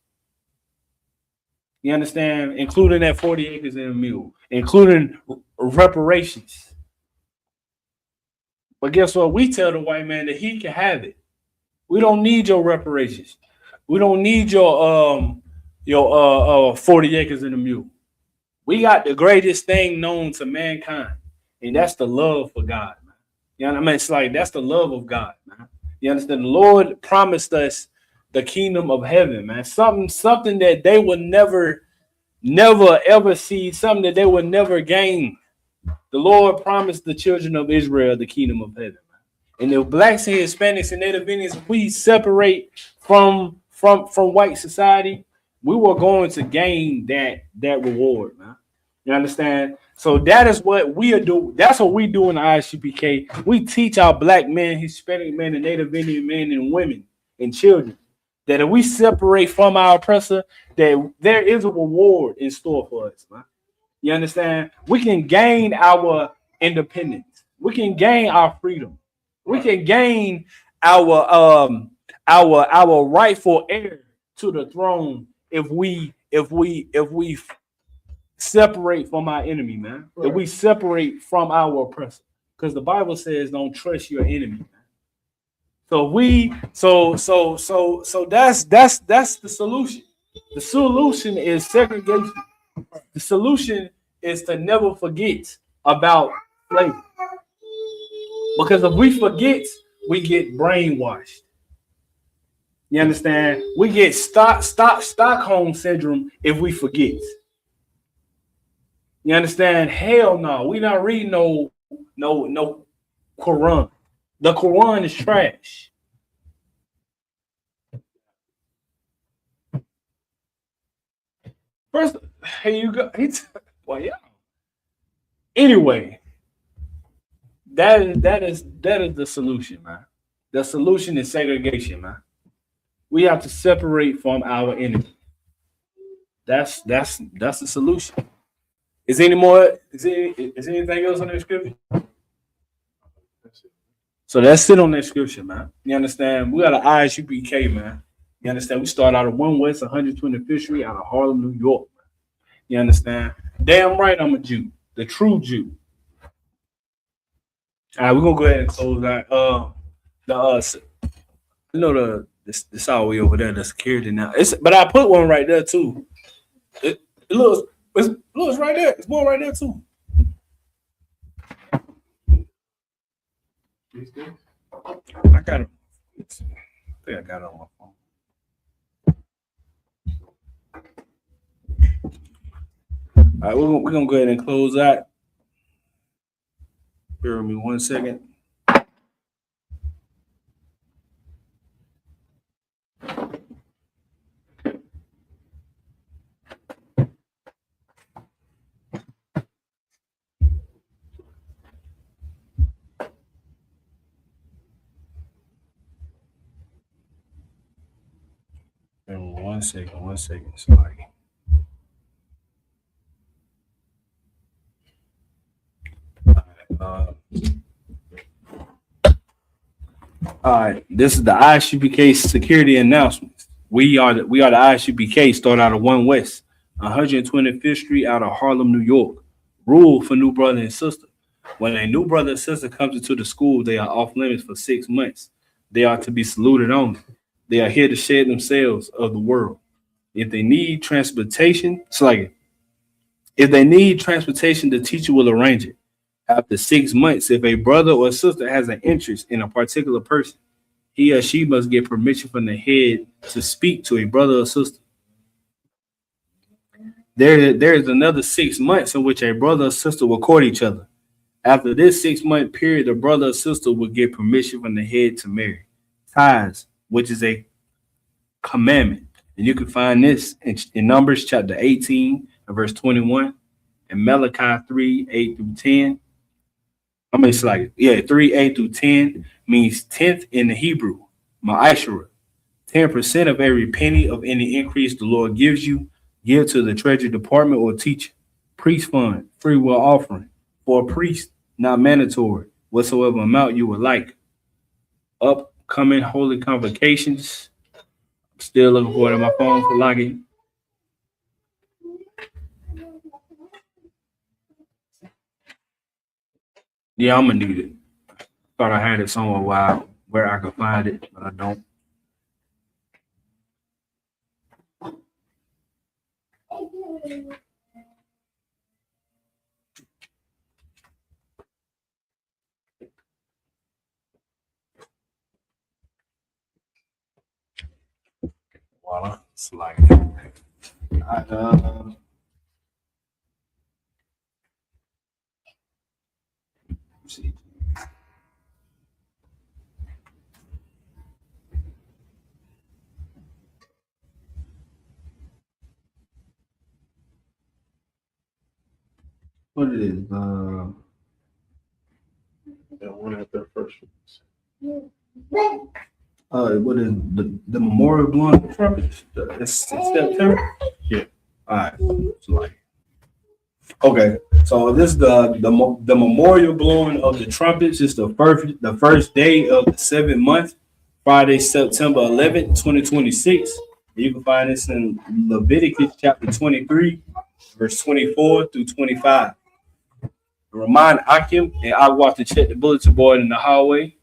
You understand? Including that 40 acres and a mule, including reparations. But guess what? We tell the white man that he can have it. We don't need your reparations. We don't need your 40 acres and a mule. We got the greatest thing known to mankind, and that's the love for God, man. You know what I mean? It's like that's the love of God, man. You understand? The Lord promised us the kingdom of heaven, man. Something that they would never ever see, something that they would never gain. The Lord promised the children of Israel the kingdom of heaven, man. And if blacks and Hispanics and Native Indians, we separate from white society, we were going to gain that reward, man. You understand? So that is what we are doing. That's what we do in the ISUPK. We teach our black men, Hispanic men, and Native Indian men and women and children that if we separate from our oppressor, that there is a reward in store for us, man. You understand? We can gain our independence. We can gain our freedom. We can gain our rightful heir to the throne if we separate from our enemy, man. Right. If we separate from our oppressor, because the Bible says, "Don't trust your enemy." Man. So that's the solution. The solution is segregation. The solution is to never forget about slavery, because if we forget, we get brainwashed. You understand? We get Stockholm syndrome if we forget. You understand? Hell no. We not reading no Quran. The Quran is trash. First, here you go. Well, yeah. Anyway, that is the solution, man. The solution is segregation, man. We have to separate from our enemy. That's the solution. Is there anything else on that scripture? So that's it on that scripture, man. You understand? We got an ISUPK, man. You understand? We start out of 1 West 125th Street out of Harlem, New York. You understand? Damn right I'm a Jew. The true Jew. All right, we're gonna go ahead and close that. You know this all the way over there, the security now. But I put one right there too. It looks right there. It's one right there too. I got it. I think I got it on my phone. All right, we're gonna go ahead and close that. Bear with me 1 second. One second. Sorry. All right. This is the ISUPK security announcements. We are the ISUPK. Start out of 1 West, 125th Street, out of Harlem, New York. Rule for new brother and sister: when a new brother and sister comes into the school, they are off limits for 6 months. They are to be saluted only. They are here to shed themselves of the world. If they need transportation, the teacher will arrange it. After 6 months, if a brother or sister has an interest in a particular person, he or she must get permission from the head to speak to a brother or sister. There is another 6 months in which a brother or sister will court each other. After this 6-month period, the brother or sister will get permission from the head to marry. Tithes, which is a commandment. And you can find this in Numbers chapter 18 and verse 21, and Malachi 3:8 through 10. 3:8 through 10 means 10th in the Hebrew, ma'ashara. 10% of every penny of any increase the Lord gives you, give to the treasury department or teacher. Priest fund, free will offering. For a priest, not mandatory, whatsoever amount you would like. Upcoming holy convocations. Still looking for it on my phone for login. Yeah, I'm gonna need it. Thought I had it somewhere where I could find it, but I don't. Voila, slide. See. what it is. That one at their first. What is the memorial blowing of the trumpets? It's September. Yeah. All right. So like, okay. So this is the memorial blowing of the trumpets. It's the first day of the 7th month, Friday, September 11th, 2026. You can find this in Leviticus chapter 23, verse 24 through 25. Remind Akim and Agua to check the bulletin board in the hallway.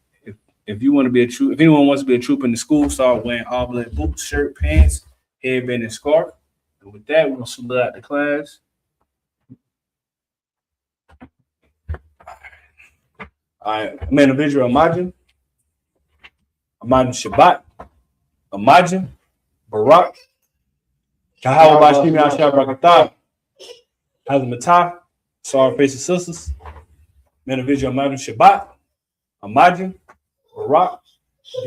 If you want to be a troop, if anyone wants to be a troop in the school, start wearing all black boots, shirt, pants, headband, and scarf. And with that, we're gonna salute out the class. All right, I'm in the visual Imagine Shabbat, Imagine Barak, Kahawa Bashimi Ashab Rakatah, Hazamatah, sorry, faces sisters. Man, the visual Imagine Shabbat, Imagine Barak,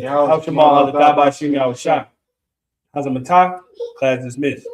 Hazamatah, Hazamatah, class dismissed.